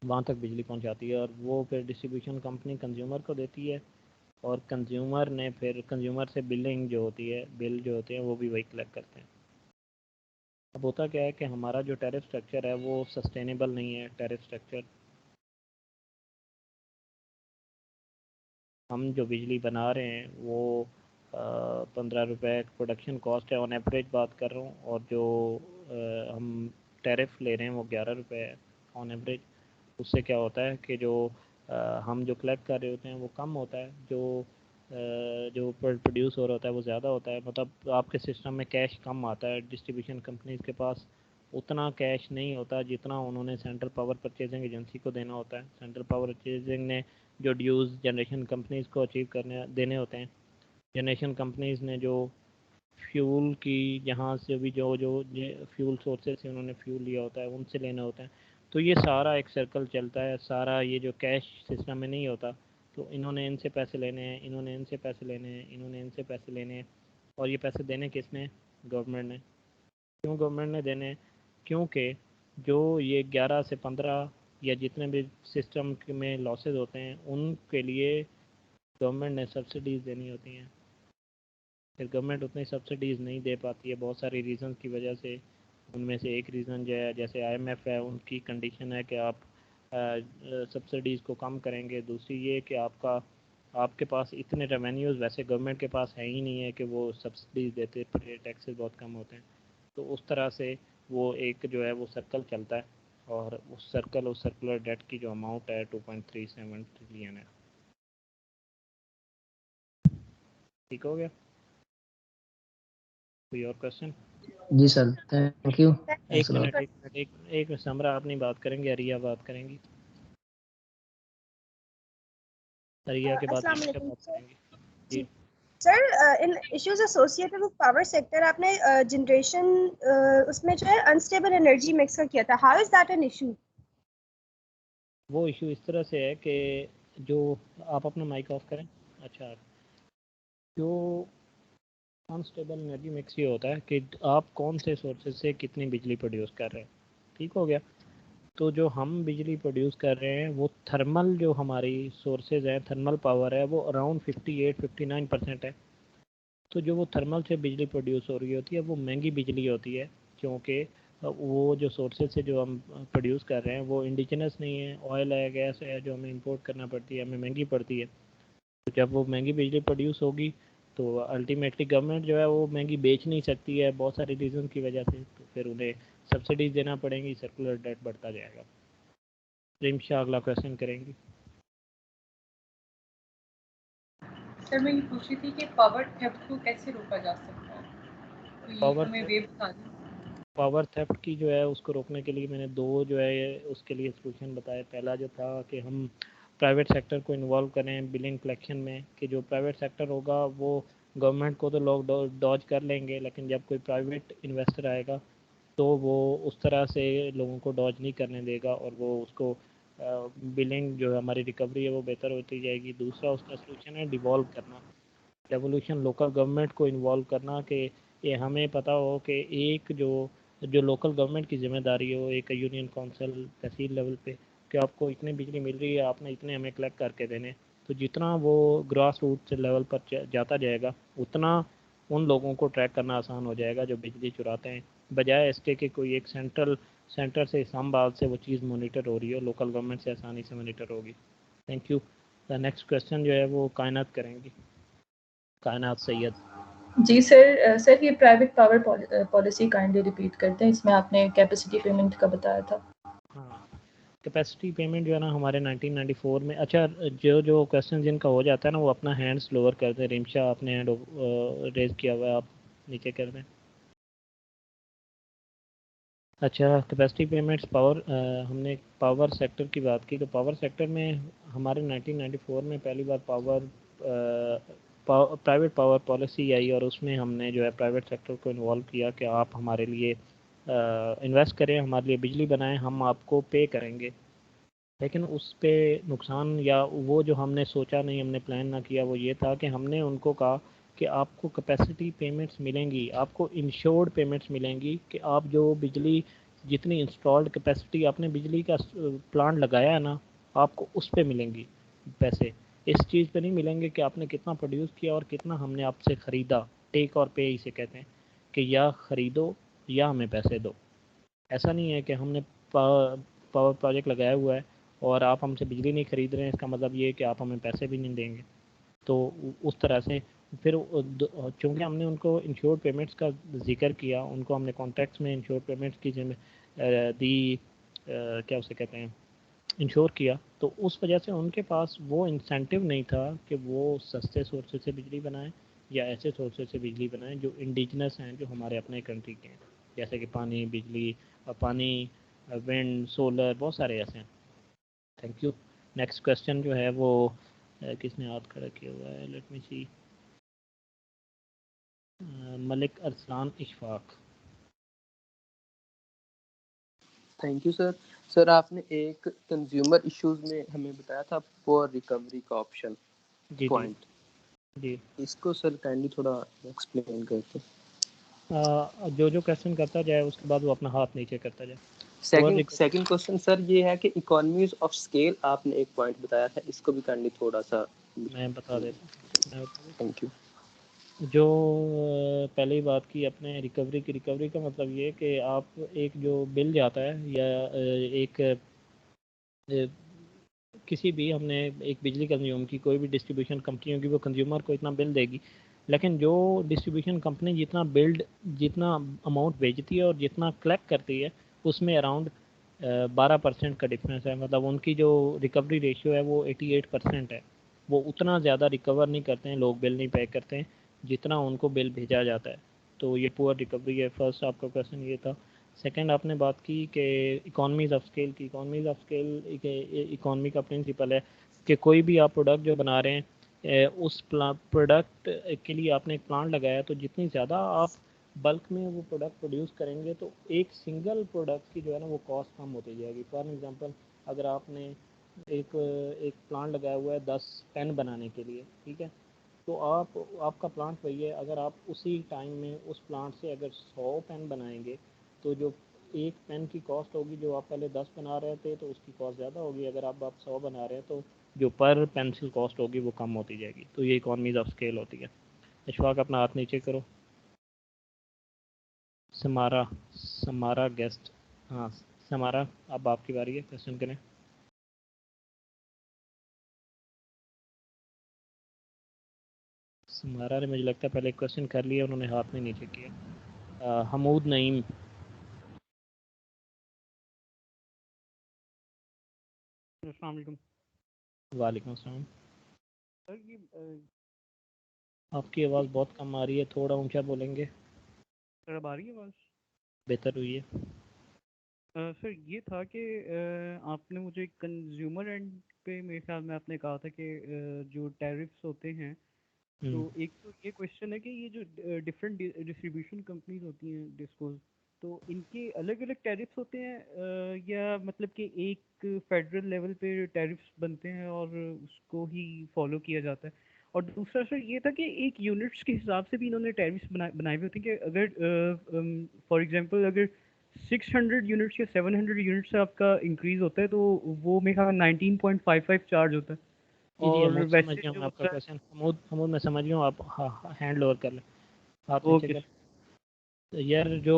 वहाँ तक बिजली पहुँचाती है और वो फिर डिस्ट्रीब्यूशन कंपनी कंज्यूमर को देती है और कंज्यूमर ने फिर कंज्यूमर से बिलिंग जो होती है, बिल जो होते हैं वो भी वही कलेक्ट करते हैं। अब होता क्या है कि हमारा जो टैरिफ स्ट्रक्चर है वो सस्टेनेबल नहीं है। टैरिफ स्ट्रक्चर हम जो बिजली बना रहे हैं वो 15 रुपये प्रोडक्शन कॉस्ट है, ऑन एवरेज बात कर रहा हूँ, और जो हम टैरिफ ले रहे हैं वो 11 रुपये है ऑन एवरेज। उससे क्या होता है कि जो हम जो कलेक्ट कर रहे होते हैं वो कम होता है, जो प्रोड्यूस हो रहा होता है वो ज़्यादा होता है। मतलब आपके सिस्टम में कैश कम आता है। डिस्ट्रीब्यूशन कंपनीज के पास उतना कैश नहीं होता जितना उन्होंने सेंट्रल पावर परचेजिंग एजेंसी को देना होता है। सेंट्रल पावर परचेजिंग ने जो ड्यूज़ जनरेशन कंपनीज को अचीव देने होते हैं, जनरेशन कंपनीज ने जो फ्यूल की जहाँ से भी जो फ्यूल सोर्सेज से उन्होंने फ्यूल लिया होता है उनसे लेना होता है। तो ये सारा एक सर्कल चलता है, सारा ये जो कैश सिस्टम में नहीं होता। तो इन्होंने इनसे पैसे लेने हैं, इन्होंने इनसे पैसे लेने हैं, इन्होंने इनसे पैसे लेने हैं, और ये पैसे देने किसने? गवर्नमेंट ने। क्यों गवर्नमेंट ने देने? क्योंकि जो ये 11 से 15 या जितने भी सिस्टम में लॉसेज होते हैं उनके लिए गवर्नमेंट ने सब्सिडीज़ देनी होती हैं। फिर गवर्नमेंट उतनी सब्सिडीज़ नहीं दे पाती है बहुत सारी रीज़न की वजह से। उनमें से एक रीज़न जो है, जैसे IMF है, उनकी कंडीशन है कि आप सब्सिडीज़ को कम करेंगे। दूसरी ये कि आपके पास इतने रेवेन्यूज़ वैसे गवर्नमेंट के पास है ही नहीं है कि वो सब्सिडीज़ देते, टैक्सेस बहुत कम होते हैं। तो उस तरह से वो एक जो है वो सर्कल चलता है, और उस सर्कुलर डेट की जो अमाउंट है 2.37 ट्रिलियन है। ठीक हो गया? कोई और क्वेश्चन? जी सर थैंक यू। एक मिनट समरा आप नहीं बात करेंगे, अरिया बात करेंगी। अरिया के बाद बात करेंगे। जी सर इन issues associated with power sector आपने जनरेशन उसमें जो है अनस्टेबल एनर्जी मिक्स का किया था, how is that an issue? वो इशू इस तरह से है कि जो आप अपना माइक ऑफ करें। अच्छा, जो अनस्टेबल एनर्जी मिक्स ये होता है कि आप कौन से सोर्सेज से कितनी बिजली प्रोड्यूस कर रहे हैं। ठीक हो गया? तो जो हम बिजली प्रोड्यूस कर रहे हैं वो थर्मल, जो हमारी सोर्सेज हैं, थर्मल पावर है, वो अराउंड 58-59% है। तो जो वो थर्मल से बिजली प्रोड्यूस हो रही होती है वो महंगी बिजली होती है, क्योंकि वो जो सोर्सेज से जो हम प्रोड्यूस कर रहे हैं वो इंडिजिनस नहीं है, ऑयल है, गैस है, जो हमें इंपोर्ट करना पड़ती है, हमें महंगी पड़ती है। तो जब वो महंगी बिजली प्रोड्यूस होगी तो अल्टीमेटली गवर्नमेंट जो है वो महंगी बेच नहीं सकती है बहुत सारे रीज़न की वजह से, तो फिर उन्हें सब्सिडीज देना पड़ेंगी, सर्कुलर डेट बढ़ता जाएगा। रिमशा अगला क्वेश्चन करेंगी। सर मैं ये पूछ रही थी कि पावर थेफ्ट को कैसे रोका जा सकता है, तो ये पावर हमें वे बता दें। पावर थेफ्ट की जो है उसको रोकने के लिए मैंने दो जो है उसके लिए सलूशन बताए। पहला जो था कि हम प्राइवेट सेक्टर को इन्वॉल्व करें बिलिंग कलेक्शन में, कि जो प्राइवेट सेक्टर होगा वो गवर्नमेंट को तो लोग डॉज कर लेंगे, लेकिन जब कोई प्राइवेट इन्वेस्टर आएगा तो वो उस तरह से लोगों को डॉज नहीं करने देगा और वो उसको बिलिंग जो है हमारी रिकवरी है वो बेहतर होती जाएगी। दूसरा उसका सलूशन है डिवॉल्व करना, रेवोल्यूशन लोकल गवर्नमेंट को इन्वॉल्व करना, कि ये हमें पता हो कि एक जो लोकल गवर्नमेंट की जिम्मेदारी हो, एक यूनियन काउंसिल तहसील लेवल पे, कि आपको इतनी बिजली मिल रही है, आपने इतने हमें कलेक्ट करके देने। तो जितना वो ग्रास रूट लेवल पर जाता जाएगा उतना उन लोगों को ट्रैक करना आसान हो जाएगा जो बिजली चुराते हैं, बजाय इसके कि कोई एक सेंटर से इस्लामाबाद से वो चीज़ मोनीटर हो रही हो, लोकल गवर्नमेंट से आसानी से मोनीटर होगी। Thank you. The next question जो है वो कायनात करेंगी, कायनात सैयद। जी सर, सर ये private power policy kindly repeat करते हैं, इसमें आपने कैपेसिटी पेमेंट का बताया था। हाँ, कैपेसिटी पेमेंट जो है ना हमारे 1994 में, अच्छा जो क्वेश्चन जिनका हो जाता है ना वो अपना हैंड्स लोअर कर दें। रिमशा आपने हैंड रेज किया हुआ है, आप नीचे कर दें। अच्छा, कैपेसिटी पेमेंट्स पावर, हमने पावर सेक्टर की बात की, तो पावर सेक्टर में हमारे 1994 में पहली बार प्राइवेट पावर पॉलिसी आई और उसमें हमने जो है प्राइवेट सेक्टर को इन्वॉल्व किया कि आप हमारे लिए इन्वेस्ट करें, हमारे लिए बिजली बनाएं, हम आपको पे करेंगे। लेकिन उस पे नुकसान या वो जो हमने सोचा नहीं, हमने प्लान ना किया, वो ये था कि हमने उनको कहा कि आपको कैपेसिटी पेमेंट्स मिलेंगी, आपको इंश्योर्ड पेमेंट्स मिलेंगी, कि आप जो बिजली जितनी इंस्टॉल्ड कैपेसिटी आपने बिजली का प्लांट लगाया है ना, आपको उस पे मिलेंगी पैसे। इस चीज़ पे नहीं मिलेंगे कि आपने कितना प्रोड्यूस किया और कितना हमने आपसे ख़रीदा। टेक और पे इसे कहते हैं, कि या ख़रीदो या हमें पैसे दो। ऐसा नहीं है कि हमने पावर प्रोजेक्ट लगाया हुआ है और आप हमसे बिजली नहीं खरीद रहे हैं, इसका मतलब ये है कि आप हमें पैसे भी नहीं देंगे। तो उस तरह से फिर चूँकि हमने उनको इंश्योर्ड पेमेंट्स का जिक्र किया, उनको हमने कॉन्ट्रैक्ट्स में इंश्योर्ड पेमेंट्स की दी, क्या उसे कहते हैं, इंश्योर किया, तो उस वजह से उनके पास वो इंसेंटिव नहीं था कि वो सस्ते सोर्सेज से बिजली बनाएं या ऐसे सोर्सेज से बिजली बनाएं जो इंडिजिनस हैं, जो हमारे अपने कंट्री के हैं, जैसे कि पानी, बिजली, पानी, विंड, सोलर, बहुत सारे ऐसे हैं। Thank you. नेक्स्ट क्वेश्चन जो है वो किसने हाथ खड़ा किया हुआ है, let me see, Malik Arsalan Ishfaq. Thank you sir. Sir आपने एक कंज्यूमर इश्यूज में हमें बताया था पुअर रिकवरी का ऑप्शन पॉइंट जी, इसको सर काइंडली थोड़ा एक्सप्लेन करते। जो क्वेश्चन करता जाए उसके बाद वो अपना हाथ नीचे करता जाए। सेकंड क्वेश्चन सर ये है कि इकोनॉमीज ऑफ स्केल आपने एक पॉइंट बताया था, इसको भी काइंडली थोड़ा सा मैं बता देता हूँ। Thank you. जो पहले बात की अपने रिकवरी का मतलब ये कि आप एक जो बिल जाता है या एक किसी भी, हमने एक बिजली कंज्यूम की कोई भी डिस्ट्रीब्यूशन कंपनी होगी वो कंज्यूमर को इतना बिल देगी, लेकिन जो डिस्ट्रीब्यूशन कंपनी जितना अमाउंट बेचती है और जितना कलेक्ट करती है उसमें अराउंड 12% का डिफरेंस है। मतलब उनकी जो रिकवरी रेशियो है वो 88% है। वो उतना ज़्यादा रिकवर नहीं करते हैं, लोग बिल नहीं पे करते हैं जितना उनको बिल भेजा जाता है। तो ये पुअर रिकवरी है। फर्स्ट आपका क्वेश्चन ये था। सेकंड आपने बात की कि इकोनॉमीज़ ऑफ स्केल की। इकोनॉमीज़ ऑफ स्केल इकोनॉमी का प्रिंसिपल है कि कोई भी आप प्रोडक्ट जो बना रहे हैं उस प्रोडक्ट के लिए आपने एक प्लांट लगाया, तो जितनी ज़्यादा आप बल्क में वो प्रोडक्ट प्रोड्यूस करेंगे तो एक सिंगल प्रोडक्ट की जो है ना वो कॉस्ट कम होती जाएगी। फॉर एग्जांपल, अगर आपने एक प्लांट लगाया हुआ है 10 पेन बनाने के लिए, ठीक है, तो आपका प्लांट वही है। अगर आप उसी टाइम में उस प्लांट से अगर 100 पेन बनाएंगे तो जो एक पेन की कॉस्ट होगी, जो आप पहले 10 बना रहे थे तो उसकी कॉस्ट ज़्यादा होगी। अगर आप 100 बना रहे हैं तो जो पर पेंसिल कॉस्ट होगी वो कम होती जाएगी। तो ये इकोनॉमीज ऑफ स्केल होती है। इशफाक अपना हाथ नीचे करो। समारा गेस्ट, हाँ समारा, अब आपकी बारी है, क्वेश्चन करें। समारा ने मुझे लगता है पहले क्वेश्चन कर लिया, उन्होंने हाथ नहीं नीचे किया। हमूद नईम। अस्सलाम वालेकुम। वालेकुम अस्सलाम। सर ये आपकी आवाज़ बहुत कम आ रही है, थोड़ा ऊंचा बोलेंगे। सर अब आ रही है आवाज़? बेहतर हुई है। सर ये था कि आपने मुझे कंज्यूमर एंड पे मेरे ख्याल में आपने कहा था कि जो टैरिफ्स होते हैं, तो एक तो ये क्वेश्चन है कि ये जो डिफरेंट डिस्ट्रीब्यूशन कंपनीज होती हैं डिस्कोज, तो इनके अलग अलग टैरिफ्स होते हैं या मतलब कि एक फेडरल लेवल पे टैरिफ्स बनते हैं और उसको ही फॉलो किया जाता है? और दूसरा सर ये था कि एक यूनिट्स के हिसाब से भी इन्होंने टैरिफ्स बनाए हुए होते हैं कि अगर फॉर एग्जांपल अगर 600 यूनिट्स या 700 यूनिट्स से आपका इंक्रीज होता है तो वो मेरे ख्याल में 19.55 चार्ज होता है। जी जी और समझ वैसे गया मैं जो आपका सर क्वेश्चन। हमूद मैं समझ गया हूँ। आप हाँ हैंड लोअर कर लें, हाथ नीचे ओके कर। यार जो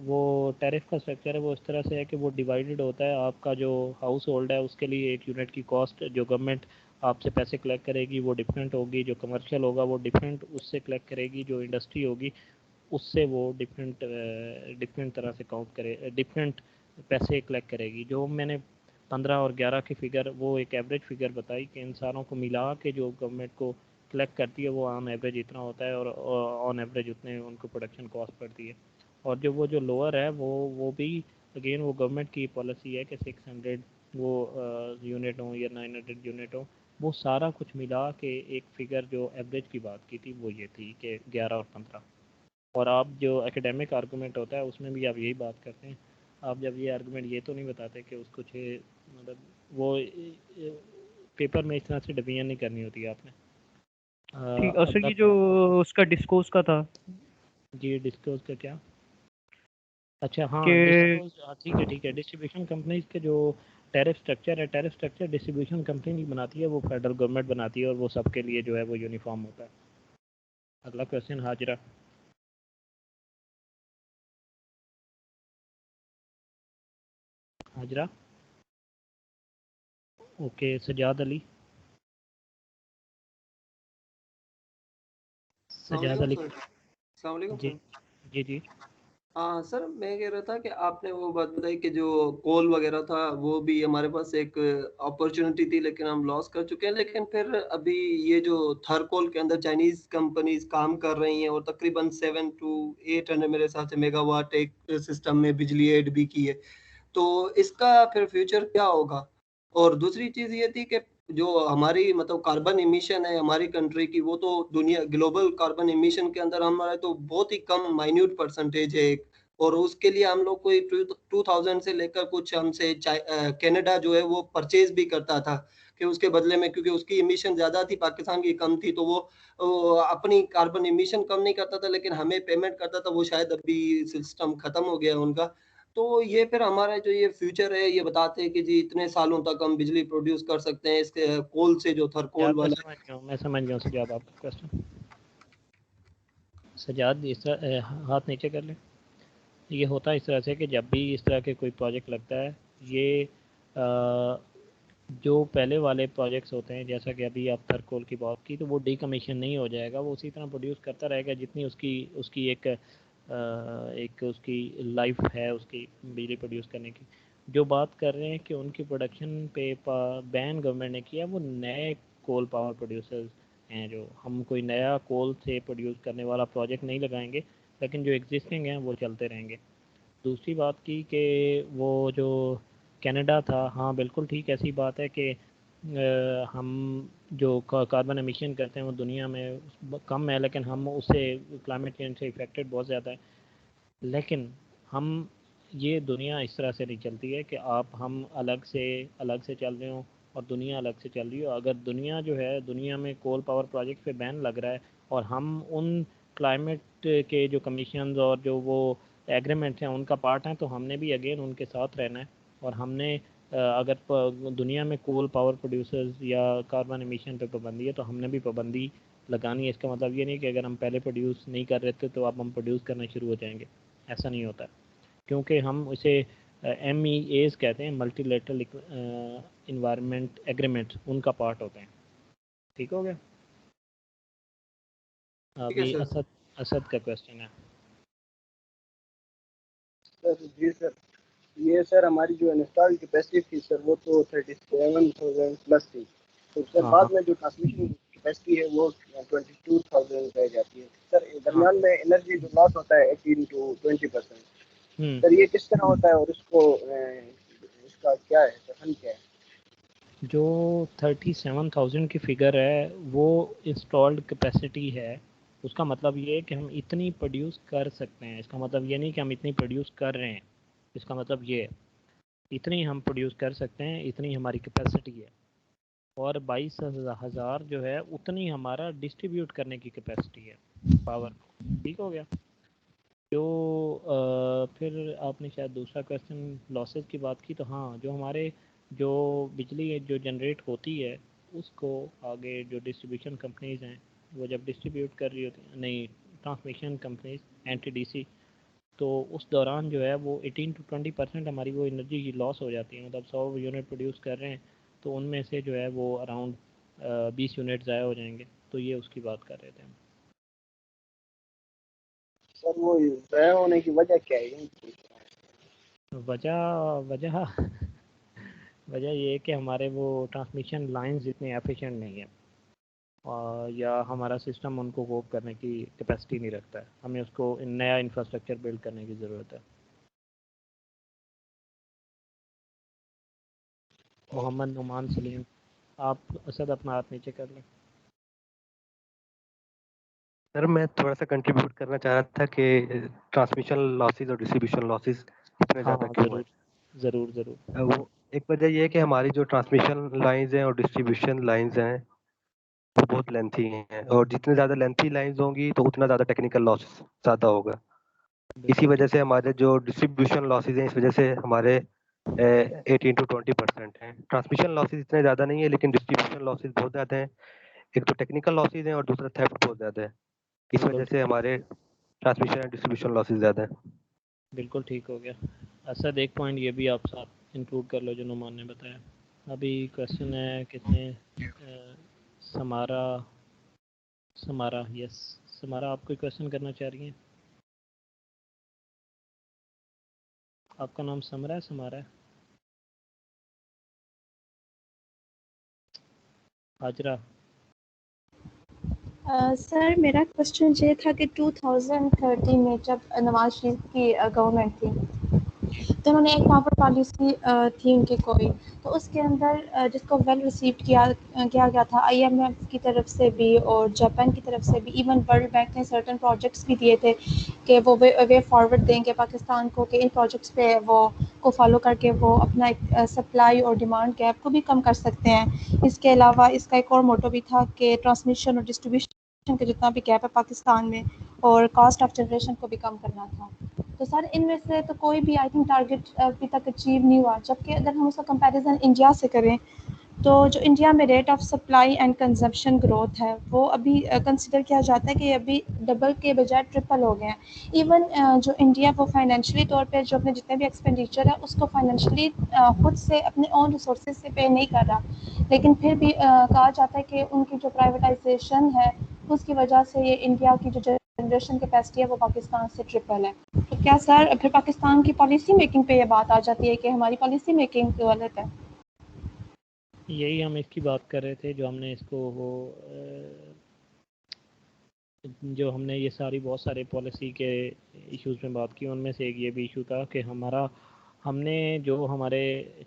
वो टैरिफ का स्ट्रक्चर है वो इस तरह से है कि वो डिवाइडेड होता है। आपका जो हाउस होल्ड है उसके लिए एक यूनिट की कॉस्ट जो गवर्नमेंट आपसे पैसे कलेक्ट करेगी वो डिफरेंट होगी, जो कमर्शियल होगा वो डिफरेंट उससे कलेक्ट करेगी, जो इंडस्ट्री होगी उससे वो डिफरेंट तरह से काउंट करे, डिफरेंट पैसे कलेक्ट करेगी। जो मैंने 15 और 11 की फ़िगर वो एक एवरेज फ़िगर बताई कि इन सारों को मिला के जो गवर्नमेंट को कलेक्ट करती है वो ऑन एवरेज इतना होता है और ऑन एवरेज उतने उनको प्रोडक्शन कॉस्ट पड़ती है। और जो वो जो लोअर है वो भी अगेन वो गवर्नमेंट की पॉलिसी है कि 600 वो यूनिट हों या 900 यूनिट हों, वो सारा कुछ मिला के एक फ़िगर जो एवरेज की बात की थी वो ये थी कि 11 और 15। और आप जो एकेडमिक आर्गूमेंट होता है उसमें भी आप यही बात करते हैं। आप जब ये आर्गूमेंट ये तो नहीं बताते कि उसको मतलब वो पेपर में इस तरह से डिवीजन नहीं करनी होती है आपने। ठीक। और सर अगला ये जो उसका डिस्कोर्स का था जी डिस्क्लोज का क्या? अच्छा हाँ कि डिस्क्लोज, ठीक है। डिस्ट्रीब्यूशन कंपनीज के जो टैरिफ स्ट्रक्चर है, टैरिफ स्ट्रक्चर डिस्ट्रीब्यूशन कंपनी नहीं बनाती है, वो फेडरल गवर्नमेंट बनाती है और वो सबके लिए जो है वो यूनिफॉर्म होता है। अगला क्वेश्चन हाजरा। हाजरा ओके। सजाद अली। सजाद अली अस्सलाम जी सर। जी जी। हाँ सर, मैं कह रहा था कि आपने वो बात बताई कि जो कोल वगैरह था वो भी हमारे पास एक अपॉर्चुनिटी थी, लेकिन हम लॉस कर चुके हैं। लेकिन फिर अभी ये जो थर्कोल के अंदर चाइनीज कंपनीज काम कर रही हैं और तकरीबन 700 to 800 मेरे हिसाब से मेगावाट एक सिस्टम में बिजली ऐड भी की है, तो इसका फिर फ्यूचर क्या होगा? और दूसरी चीज ये थी कि जो हमारी मतलब कार्बन इमिशन है हमारी कंट्री की, वो तो दुनिया ग्लोबल कार्बन इमिशन के अंदर हमारा तो बहुत ही कम माइन्यूट परसेंटेज है एक। और उसके लिए हम लोग कोई 2000 से लेकर कुछ हमसे कनाडा जो है वो परचेज भी करता था कि उसके बदले में, क्योंकि उसकी इमिशन ज्यादा थी पाकिस्तान की कम थी, तो वो अपनी कार्बन इमिशन कम नहीं करता था लेकिन हमें पेमेंट करता था। वो शायद अभी सिस्टम खत्म हो गया है उनका। तो ये फिर हमारा जो ये फ्यूचर है ये बताते हैं कि जी इतने सालों तक हम बिजली प्रोड्यूस कर सकते हैं इसके कोल से, जो थर्कोल सजाद वाला मैं समझ गया हूँ सजाद आपका क्वेश्चन। सजाद इस तरह हाथ नीचे कर लें। ये होता है इस तरह से कि जब भी इस तरह के कोई प्रोजेक्ट लगता है, ये जो पहले वाले प्रोजेक्ट्स होते हैं जैसा कि अभी आप थर्कोल की बात की, तो वो डीकमीशन नहीं हो जाएगा, वो उसी तरह प्रोड्यूस करता रहेगा जितनी उसकी उसकी एक उसकी लाइफ है उसकी बिजली प्रोड्यूस करने की। जो बात कर रहे हैं कि उनकी प्रोडक्शन पे बैन गवर्नमेंट ने किया, वो नए कोल पावर प्रोड्यूसर्स हैं। जो हम कोई नया कोल से प्रोड्यूस करने वाला प्रोजेक्ट नहीं लगाएंगे, लेकिन जो एग्जिस्टिंग हैं वो चलते रहेंगे। दूसरी बात की कि वो जो कनाडा था, हाँ बिल्कुल ठीक ऐसी बात है कि हम जो कार्बन एमिशन करते हैं वो दुनिया में कम है, लेकिन हम उससे क्लाइमेट चेंज से इफेक्टेड बहुत ज़्यादा है। लेकिन हम ये दुनिया इस तरह से नहीं चलती है कि आप हम अलग से चल रहे हों और दुनिया अलग से चल रही हो। अगर दुनिया जो है दुनिया में कोल पावर प्रोजेक्ट पे बैन लग रहा है और हम उन क्लाइमेट के जो कमीशंस और जो वो एग्रीमेंट्स हैं उनका पार्ट हैं, तो हमने भी अगेन उनके साथ रहना है। और हमने अगर दुनिया में कोल पावर प्रोड्यूसर्स या कार्बन एमिशन पे पाबंदी है तो हमने भी पाबंदी लगानी है। इसका मतलब ये नहीं कि अगर हम पहले प्रोड्यूस नहीं कर रहे थे तो अब हम प्रोड्यूस करना शुरू हो जाएंगे, ऐसा नहीं होता। क्योंकि हम इसे MEAs कहते हैं, मल्टीलेटरल इन्वायरमेंट एग्रीमेंट, उनका पार्ट होते हैं। ठीक हो गया? ठीक है अभी सर। असद का क्वेश्चन है। सर जी सर, ये सर हमारी जो इंस्टॉल कैपेसिटी थी सर वो तो 37,000 प्लस थी, तो सर हाँ बाद हाँ में जो ट्रांसमिशन कैपेसिटी है वो 22,000 रह जाती है सर। दरमियान में एनर्जी जो लॉस होता है 18 to 20%, सर ये किस तरह होता है और इसको इसका क्या है सर, हल क्या है? जो 37,000 की फिगर है वो इंस्टॉल्ड कैपेसिटी है। उसका मतलब ये है कि हम इतनी प्रोड्यूस कर सकते हैं। इसका मतलब ये नहीं कि हम इतनी प्रोड्यूस कर रहे हैं, इसका मतलब ये है इतनी हम प्रोड्यूस कर सकते हैं, इतनी हमारी कैपेसिटी है। और 22,000 जो है उतनी हमारा डिस्ट्रीब्यूट करने की कैपेसिटी है पावर। ठीक हो गया। जो फिर आपने शायद दूसरा क्वेश्चन लॉसेस की बात की, तो हाँ, जो हमारे जो बिजली जो जनरेट होती है उसको आगे जो डिस्ट्रीब्यूशन कंपनीज़ हैं वो जब डिस्ट्रीब्यूट कर रही होती हैं, नहीं ट्रांसमिशन कंपनीज NTDC, तो उस दौरान जो है वो 18 to 20% हमारी वो एनर्जी की लॉस हो जाती है। मतलब 100 यूनिट प्रोड्यूस कर रहे हैं तो उनमें से जो है वो अराउंड 20 यूनिट ज़ाया हो जाएंगे। तो ये उसकी बात कर रहे थे हम। सर वो ज़ाया होने की वजह क्या है? वजह वजह ये है कि हमारे वो ट्रांसमिशन लाइंस इतने एफिशिएंट नहीं है, या हमारा सिस्टम उनको कोप करने की कैपेसिटी नहीं रखता है। हमें उसको नया इंफ्रास्ट्रक्चर बिल्ड करने की ज़रूरत है। मोहम्मद नुमान सलीम, आप असद अपना हाथ नीचे कर लें। सर मैं थोड़ा सा कंट्रीब्यूट करना चाह रहा था कि ट्रांसमिशन लॉसेस और डिस्ट्रीब्यूशन लॉसेस इतने ज़्यादा क्यों हैं। ज़रूर। वो एक वजह ये है कि हमारी जो ट्रांसमिशन लाइंस हैं और डिस्ट्रीब्यूशन लाइंस हैं वो बहुत लेंथी हैं, और जितने ज़्यादा लेंथी लाइंस होंगी तो उतना ज़्यादा टेक्निकल लॉस ज़्यादा होगा। इसी वजह से हमारे जो डिस्ट्रीब्यूशन लॉसेज हैं, इस वजह से हमारे 18 to 20% हैं। ट्रांसमिशन लॉसेज इतने ज़्यादा नहीं है, लेकिन डिस्ट्रीब्यूशन लॉसेज बहुत ज़्यादा हैं। एक तो टेक्निकल लॉसेज हैं और दूसरा थेफ्ट बहुत ज़्यादा है। इस वजह से हमारे ट्रांसमिशन एंड डिस्ट्रीब्यूशन लॉसेज ज़्यादा हैं। बिल्कुल ठीक हो गया। असद एक पॉइंट ये भी आप साथ इंक्लूड कर लो जो नुमान ने बताया। अभी क्वेश्चन है किसने, समारा यस, समारा आप कोई क्वेश्चन करना चाह रही हैं? आपका नाम समरा है समारा है? हाजरा। सर मेरा क्वेश्चन ये था कि 2013 में जब नवाज शरीफ की गवर्नमेंट थी तो उन्होंने एक पावर पॉलिसी थी उनकी कोई, तो उसके अंदर जिसको वेल रिसीव्ड किया गया था IMF की तरफ से भी और जापान की तरफ से भी, इवन वर्ल्ड बैंक ने सर्टन प्रोजेक्ट्स भी दिए थे कि वो वे फॉरवर्ड देंगे पाकिस्तान को कि इन प्रोजेक्ट्स पे वो को फॉलो करके वो अपना सप्लाई और डिमांड गैप को भी कम कर सकते हैं। इसके अलावा इसका एक और मोटो भी था कि ट्रांसमिशन और डिस्ट्रीब्यूशन का जितना भी गैप है पाकिस्तान में और कॉस्ट ऑफ जनरेशन को भी कम करना था। तो सर इनमें से तो कोई भी आई थिंक टारगेट अभी तक अचीव नहीं हुआ, जबकि अगर हम उसका कंपैरिजन इंडिया से करें तो जो इंडिया में rate of supply and consumption growth है वो अभी कंसिडर किया जाता है कि अभी डबल के बजाय ट्रिपल हो गए हैं। इवन जो इंडिया वो फाइनेंशियली तौर पे जो अपने जितने भी एक्सपेंडिचर है उसको फाइनेंशियली खुद से अपने ओन रिसोर्सेज से पे नहीं कर रहा, लेकिन फिर भी कहा जाता है कि उनकी जो प्राइवेटाइजेशन है उसकी वजह से ये इंडिया की जो जनरेशन कैपेसिटी है वो पाकिस्तान से ट्रिपल है। तो क्या सर फिर पाकिस्तान की पॉलिसी मेकिंग पे ये बात आ जाती है कि हमारी पॉलिसी मेकिंग गलत है? यही हम इसकी बात कर रहे थे, जो हमने इसको वो जो हमने ये बहुत सारे पॉलिसी के इश्यूज़ में बात की, उनमें से एक ये भी इशू था कि हमने जो हमारे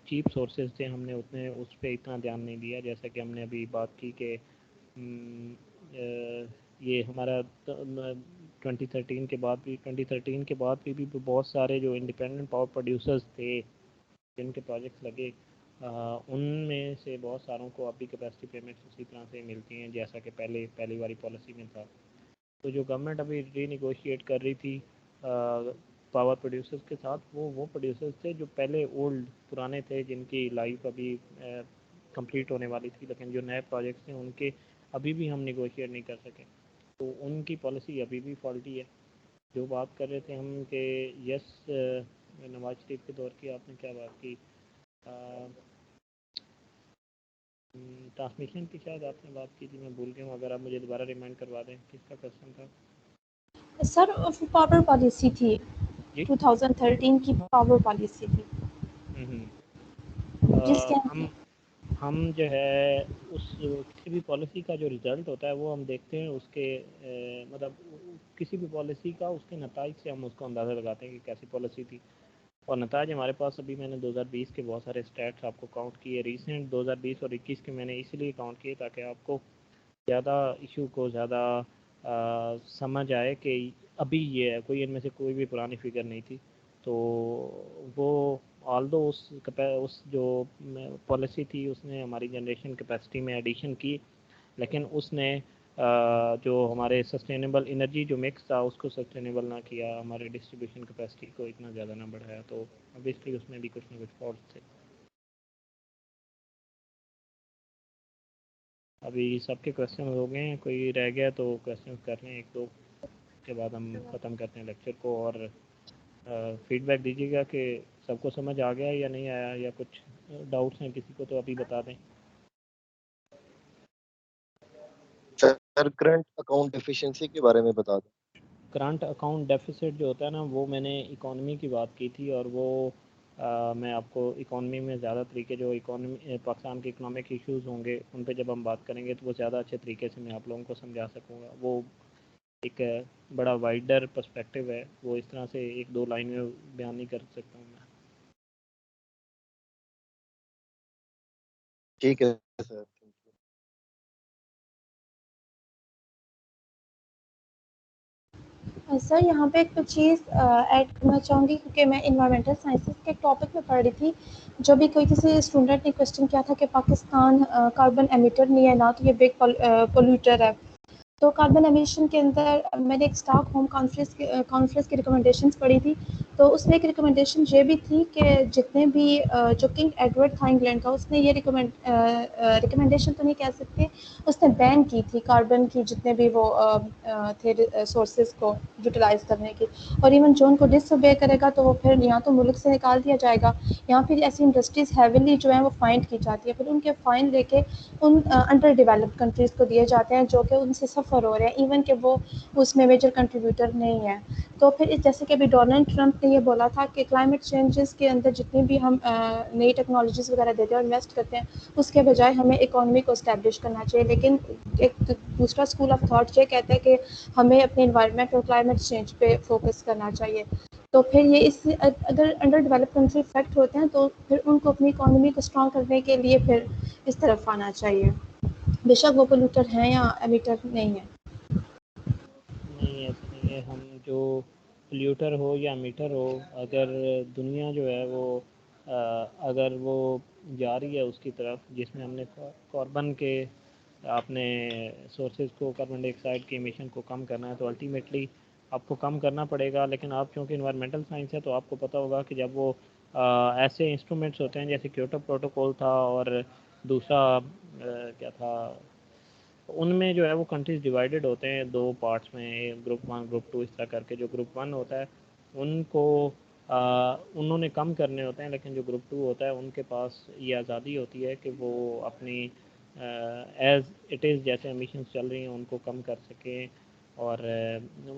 चीप सोर्सेज थे हमने उतने उस पर इतना ध्यान नहीं दिया। जैसा कि हमने अभी बात की कि ये हमारा 2013 के बाद भी बहुत सारे जो इंडिपेंडेंट पावर प्रोड्यूसर्स थे जिनके प्रोजेक्ट्स लगे, उनमें से बहुत सारों को अभी कैपेसिटी पेमेंट्स उसी तरह से मिलती हैं जैसा कि पहली वाली पॉलिसी में था। तो जो गवर्नमेंट अभी रीनिगोशिएट कर रही थी पावर प्रोड्यूसर्स के साथ, वो प्रोड्यूसर्स थे जो पहले पुराने थे, जिनकी लाइफ अभी कंप्लीट होने वाली थी, लेकिन जो नए प्रोजेक्ट्स हैं उनके अभी भी हम निगोशिएट नहीं कर सके। तो उनकी पॉलिसी अभी भी फॉल्टी है। जो बात कर रहे थे हम कि यस, नवाज शरीफ के दौर की आपने क्या बात की, ट्रांसमिशन की शायद आपने बात की थी, मैं भूल गया हूँ। अगर आप मुझे दोबारा रिमाइंड करवा दें किसका क्वेश्चन था? सर पावर पॉलिसी थी 2013 की पावर पॉलिसी थी जिसके हम जो है उस किसी भी पॉलिसी का जो रिज़ल्ट होता है वो हम देखते हैं उसके मतलब किसी भी पॉलिसी का उसके नताइज से हम उसको अंदाज़ा लगाते हैं कि कैसी पॉलिसी थी। और नताज हमारे पास अभी मैंने 2020 के बहुत सारे स्टैट्स आपको काउंट किए, रिसेंट 2020 और 21 के मैंने इसलिए काउंट किए ताकि आपको ज़्यादा इशू को ज़्यादा समझ आए कि अभी ये है, कोई इनमें से कोई भी पुरानी फिगर नहीं थी। तो वो ऑल्दो उस जो पॉलिसी थी उसने हमारी जनरेशन कैपेसिटी में एडिशन की, लेकिन उसने जो हमारे सस्टेनेबल एनर्जी जो मिक्स था उसको सस्टेनेबल ना किया, हमारे डिस्ट्रीब्यूशन कैपेसिटी को इतना ज़्यादा ना बढ़ाया। तो ऑब्वियसली उसमें भी कुछ ना कुछ फॉल्ट थे। अभी सबके क्वेश्चन हो गए हैं, कोई रह गया तो क्वेश्चन कर लें एक दो, के बाद हम ख़त्म करते हैं लेक्चर को। और फीडबैक दीजिएगा कि सबको समझ आ गया या नहीं आया, या कुछ डाउट्स हैं किसी को तो अभी बता दें। सर करंट अकाउंट डेफिशिएंसी के बारे में बता दें। करंट अकाउंट डेफिसिट जो होता है ना, वो मैंने इकोनॉमी की बात की थी, और वो मैं आपको इकोनॉमी में ज़्यादा तरीके जो इकोनॉमी पाकिस्तान के इकोनॉमिक इश्यूज़ होंगे उन पे जब हम बात करेंगे तो वो ज़्यादा अच्छे तरीके से मैं आप लोगों को समझा सकूँगा। वो एक बड़ा वाइडर पर्सपेक्टिव है, वो इस तरह से एक दो लाइन में बयान नहीं कर सकता हूँ मैं। ठीक है सर। सर यहाँ पे एक चीज़ ऐड करना चाहूँगी, क्योंकि मैं इन्वायरमेंटल साइंसेस के टॉपिक में पढ़ रही थी। जो भी कोई किसी स्टूडेंट ने क्वेश्चन किया था कि पाकिस्तान कार्बन एमिटर नहीं है ना, तो ये बिग पोल्यूटर है। तो कार्बन एमिशन के अंदर मैंने एक स्टॉकहोम कॉन्फ्रेंस की रिकमेंडेशंस पढ़ी थी। तो उसमें एक रिकमेंडेशन ये भी थी कि जितने भी जो किंग एडवर्ड था इंग्लैंड का, उसने ये रिकमेंडेशन तो नहीं कह सकते, उसने बैन की थी कार्बन की जितने भी वो थे सोर्सेज को यूटिलाइज करने की। और इवन जो उनको डिसओबे करेगा तो वो फिर यहाँ तो मुल्क से निकाल दिया जाएगा, यहाँ फिर ऐसी इंडस्ट्रीज हैविली जो है वो फाइन की जाती है, फिर उनके फाइन लेके उन अंडर डेवलप्ड कंट्रीज़ को दिए जाते हैं जो कि उनसे सफ़र हो रहे हैं, इवन कि वो उसमें मेजर कंट्रीब्यूटर नहीं है। तो फिर जैसे कि अभी डोनाल्ड ट्रंप ने ये बोला था कि क्लाइमेट चेंजेस के अंदर जितनी भी हम नई टेक्नोलॉजीज़ वगैरह देते हैं और इन्वेस्ट करते हैं, उसके बजाय हमें इकोनॉमी को इस्टेब्लिश करना चाहिए। लेकिन एक दूसरा स्कूल ऑफ थॉट ये कहता है कि हमें अपने इन्वायरमेंट और क्लाइमेट चेंज पे फोकस करना चाहिए। तो फिर ये इस अगर अंडर डेवलप कंट्री इफेक्ट होते हैं तो फिर उनको अपनी इकोनॉमी को स्ट्रॉन्ग करने के लिए फिर इस तरफ आना चाहिए, बेशक वो पोल्यूटर हैं या एमिटर नहीं है। नहीं ऐसा नहीं है, हम जो पोल्यूटर हो या मीटर हो, अगर दुनिया जो है वो अगर वो जा रही है उसकी तरफ जिसमें हमने कार्बन के अपने सोर्सेज को, कार्बन डाइऑक्साइड के एमिशन को कम करना है, तो अल्टीमेटली आपको कम करना पड़ेगा। लेकिन आप क्योंकि इन्वायरमेंटल साइंस है तो आपको पता होगा कि जब वो ऐसे इंस्ट्रूमेंट्स होते हैं जैसे क्योटो प्रोटोकॉल था और दूसरा क्या था, उनमें जो है वो कंट्रीज डिवाइडेड होते हैं दो पार्ट्स में, ग्रुप 1 ग्रुप 2 इस तरह करके। जो ग्रुप 1 होता है उनको उन्होंने कम करने होते हैं, लेकिन जो ग्रुप 2 होता है उनके पास ये आज़ादी होती है कि वो अपनी एज इट इज़ जैसे एमिशंस चल रही हैं उनको कम कर सकें, और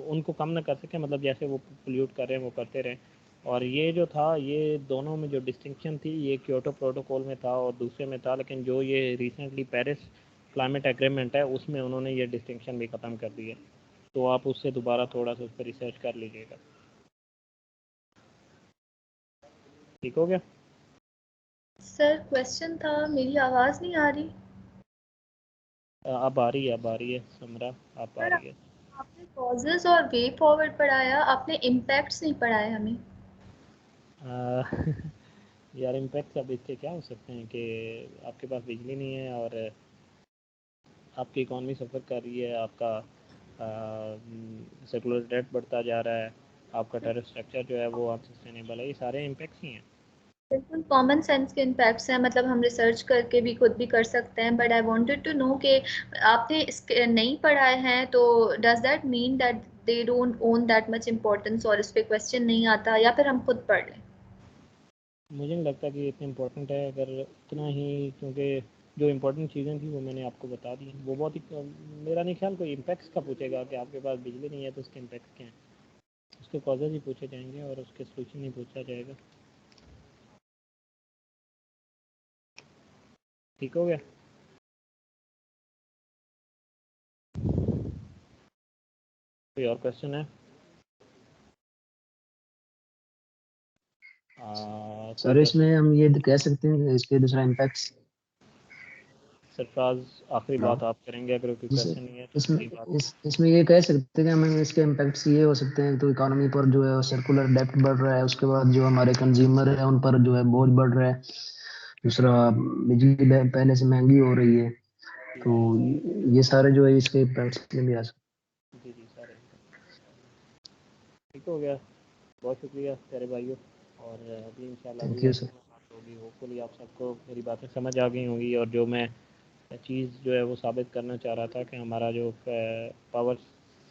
उनको कम ना कर सकें मतलब जैसे वो पोल्यूट कर रहे हैं वो करते रहें। और ये जो था, ये दोनों में जो डिस्टिंक्शन थी ये क्योटो प्रोटोकॉल में था और दूसरे में था, लेकिन जो ये रिसेंटली पेरिस क्लाइमेट एग्रीमेंट है उसमें उन्होंने ये डिस्टिंक्शन भी ख़त्म कर दी है। तो आप उससे दोबारा थोड़ा सा उस पर रिसर्च कर लीजिएगा। ठीक हो गया सर? क्वेश्चन था, मेरी आवाज़ नहीं आ रही। अब आ रही है समरा, अब आ रही है। आपने कॉजेज और वे फॉरवर्ड पढ़ाया, आपने इम्पैक्ट्स नहीं पढ़ाए हमें। यार इम्पैक्ट अब इसके क्या हो सकते हैं कि आपके पास बिजली नहीं है और आपकी इकॉनमी सफ़र कर रही है, आपका सेकुलर डेट बढ़ता जा रहा है, आपका टेरिफ स्ट्रक्चर जो है वो अनसस्टेनेबल है, ये सारे इम्पैक्ट्स ही हैं। बिल्कुल कॉमन सेंस के इम्पैक्ट्स हैं, मतलब हम रिसर्च करके भी खुद भी कर सकते हैं। But I wanted to know कि आपने इसके नहीं पढ़ाए हैं तो does that mean that they don't own that much importance और इस पे क्वेश्चन नहीं आता, या फिर हम खुद पढ़ लें? मुझे नहीं लगता कि इतना इम्पोर्टेंट है, अगर इतना ही, क्योंकि जो इम्पोर्टेंट चीज़ें थी वो मैंने आपको बता दी। वो बहुत ही, मेरा नहीं ख्याल कोई इम्पैक्ट्स का पूछेगा कि आपके पास बिजली नहीं है तो उसके इम्पैक्ट्स क्या हैं, उसके कॉजेज ही पूछे जाएंगे और उसके सोल्यूशन ही पूछा जाएगा। ठीक हो गया? कोई और क्वेश्चन है? सर इसमें हम ये कह सकते हैं कि इसके दूसरा इम्पैक्ट। सरफराज आखिरी बात आप करेंगे, अगर कोई क्वेश्चन नहीं है तो इसमें ये कह सकते हैं कि हमें इसके इम्पैक्ट्स ये हो सकते हैं तो इकोनॉमी पर जो है सर्कुलर डेप्थ बढ़ रहा है, उसके बाद जो हमारे कंज्यूमर है उन पर जो है बोझ बढ़ रहा है, दूसरा बिजली पहले से महंगी हो रही है, तो ये सारे जो है इसके इम्पैक्ट्स में भी आ सकते हैं। जी सारे ठीक हो गया। बहुत शुक्रिया प्यारे भाइयों, और अभी इंशाल्लाह बात होगी। होपफुली आप सबको मेरी बातें समझ आ गई होंगी, और जो मैं चीज़ जो है वो साबित करना चाह रहा था कि हमारा जो पावर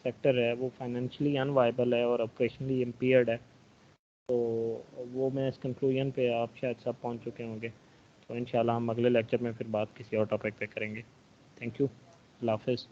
सेक्टर है वो फाइनेंशियली अनवाइबल है और ऑपरेशनली इम्पेयर्ड है, तो वो मैं इस कंक्लूजन पे आप शायद सब पहुंच चुके होंगे। तो इंशाल्लाह हम अगले लेक्चर में फिर बात किसी और टॉपिक पे करेंगे। थैंक यू, अल्लाह हाफ़िज़।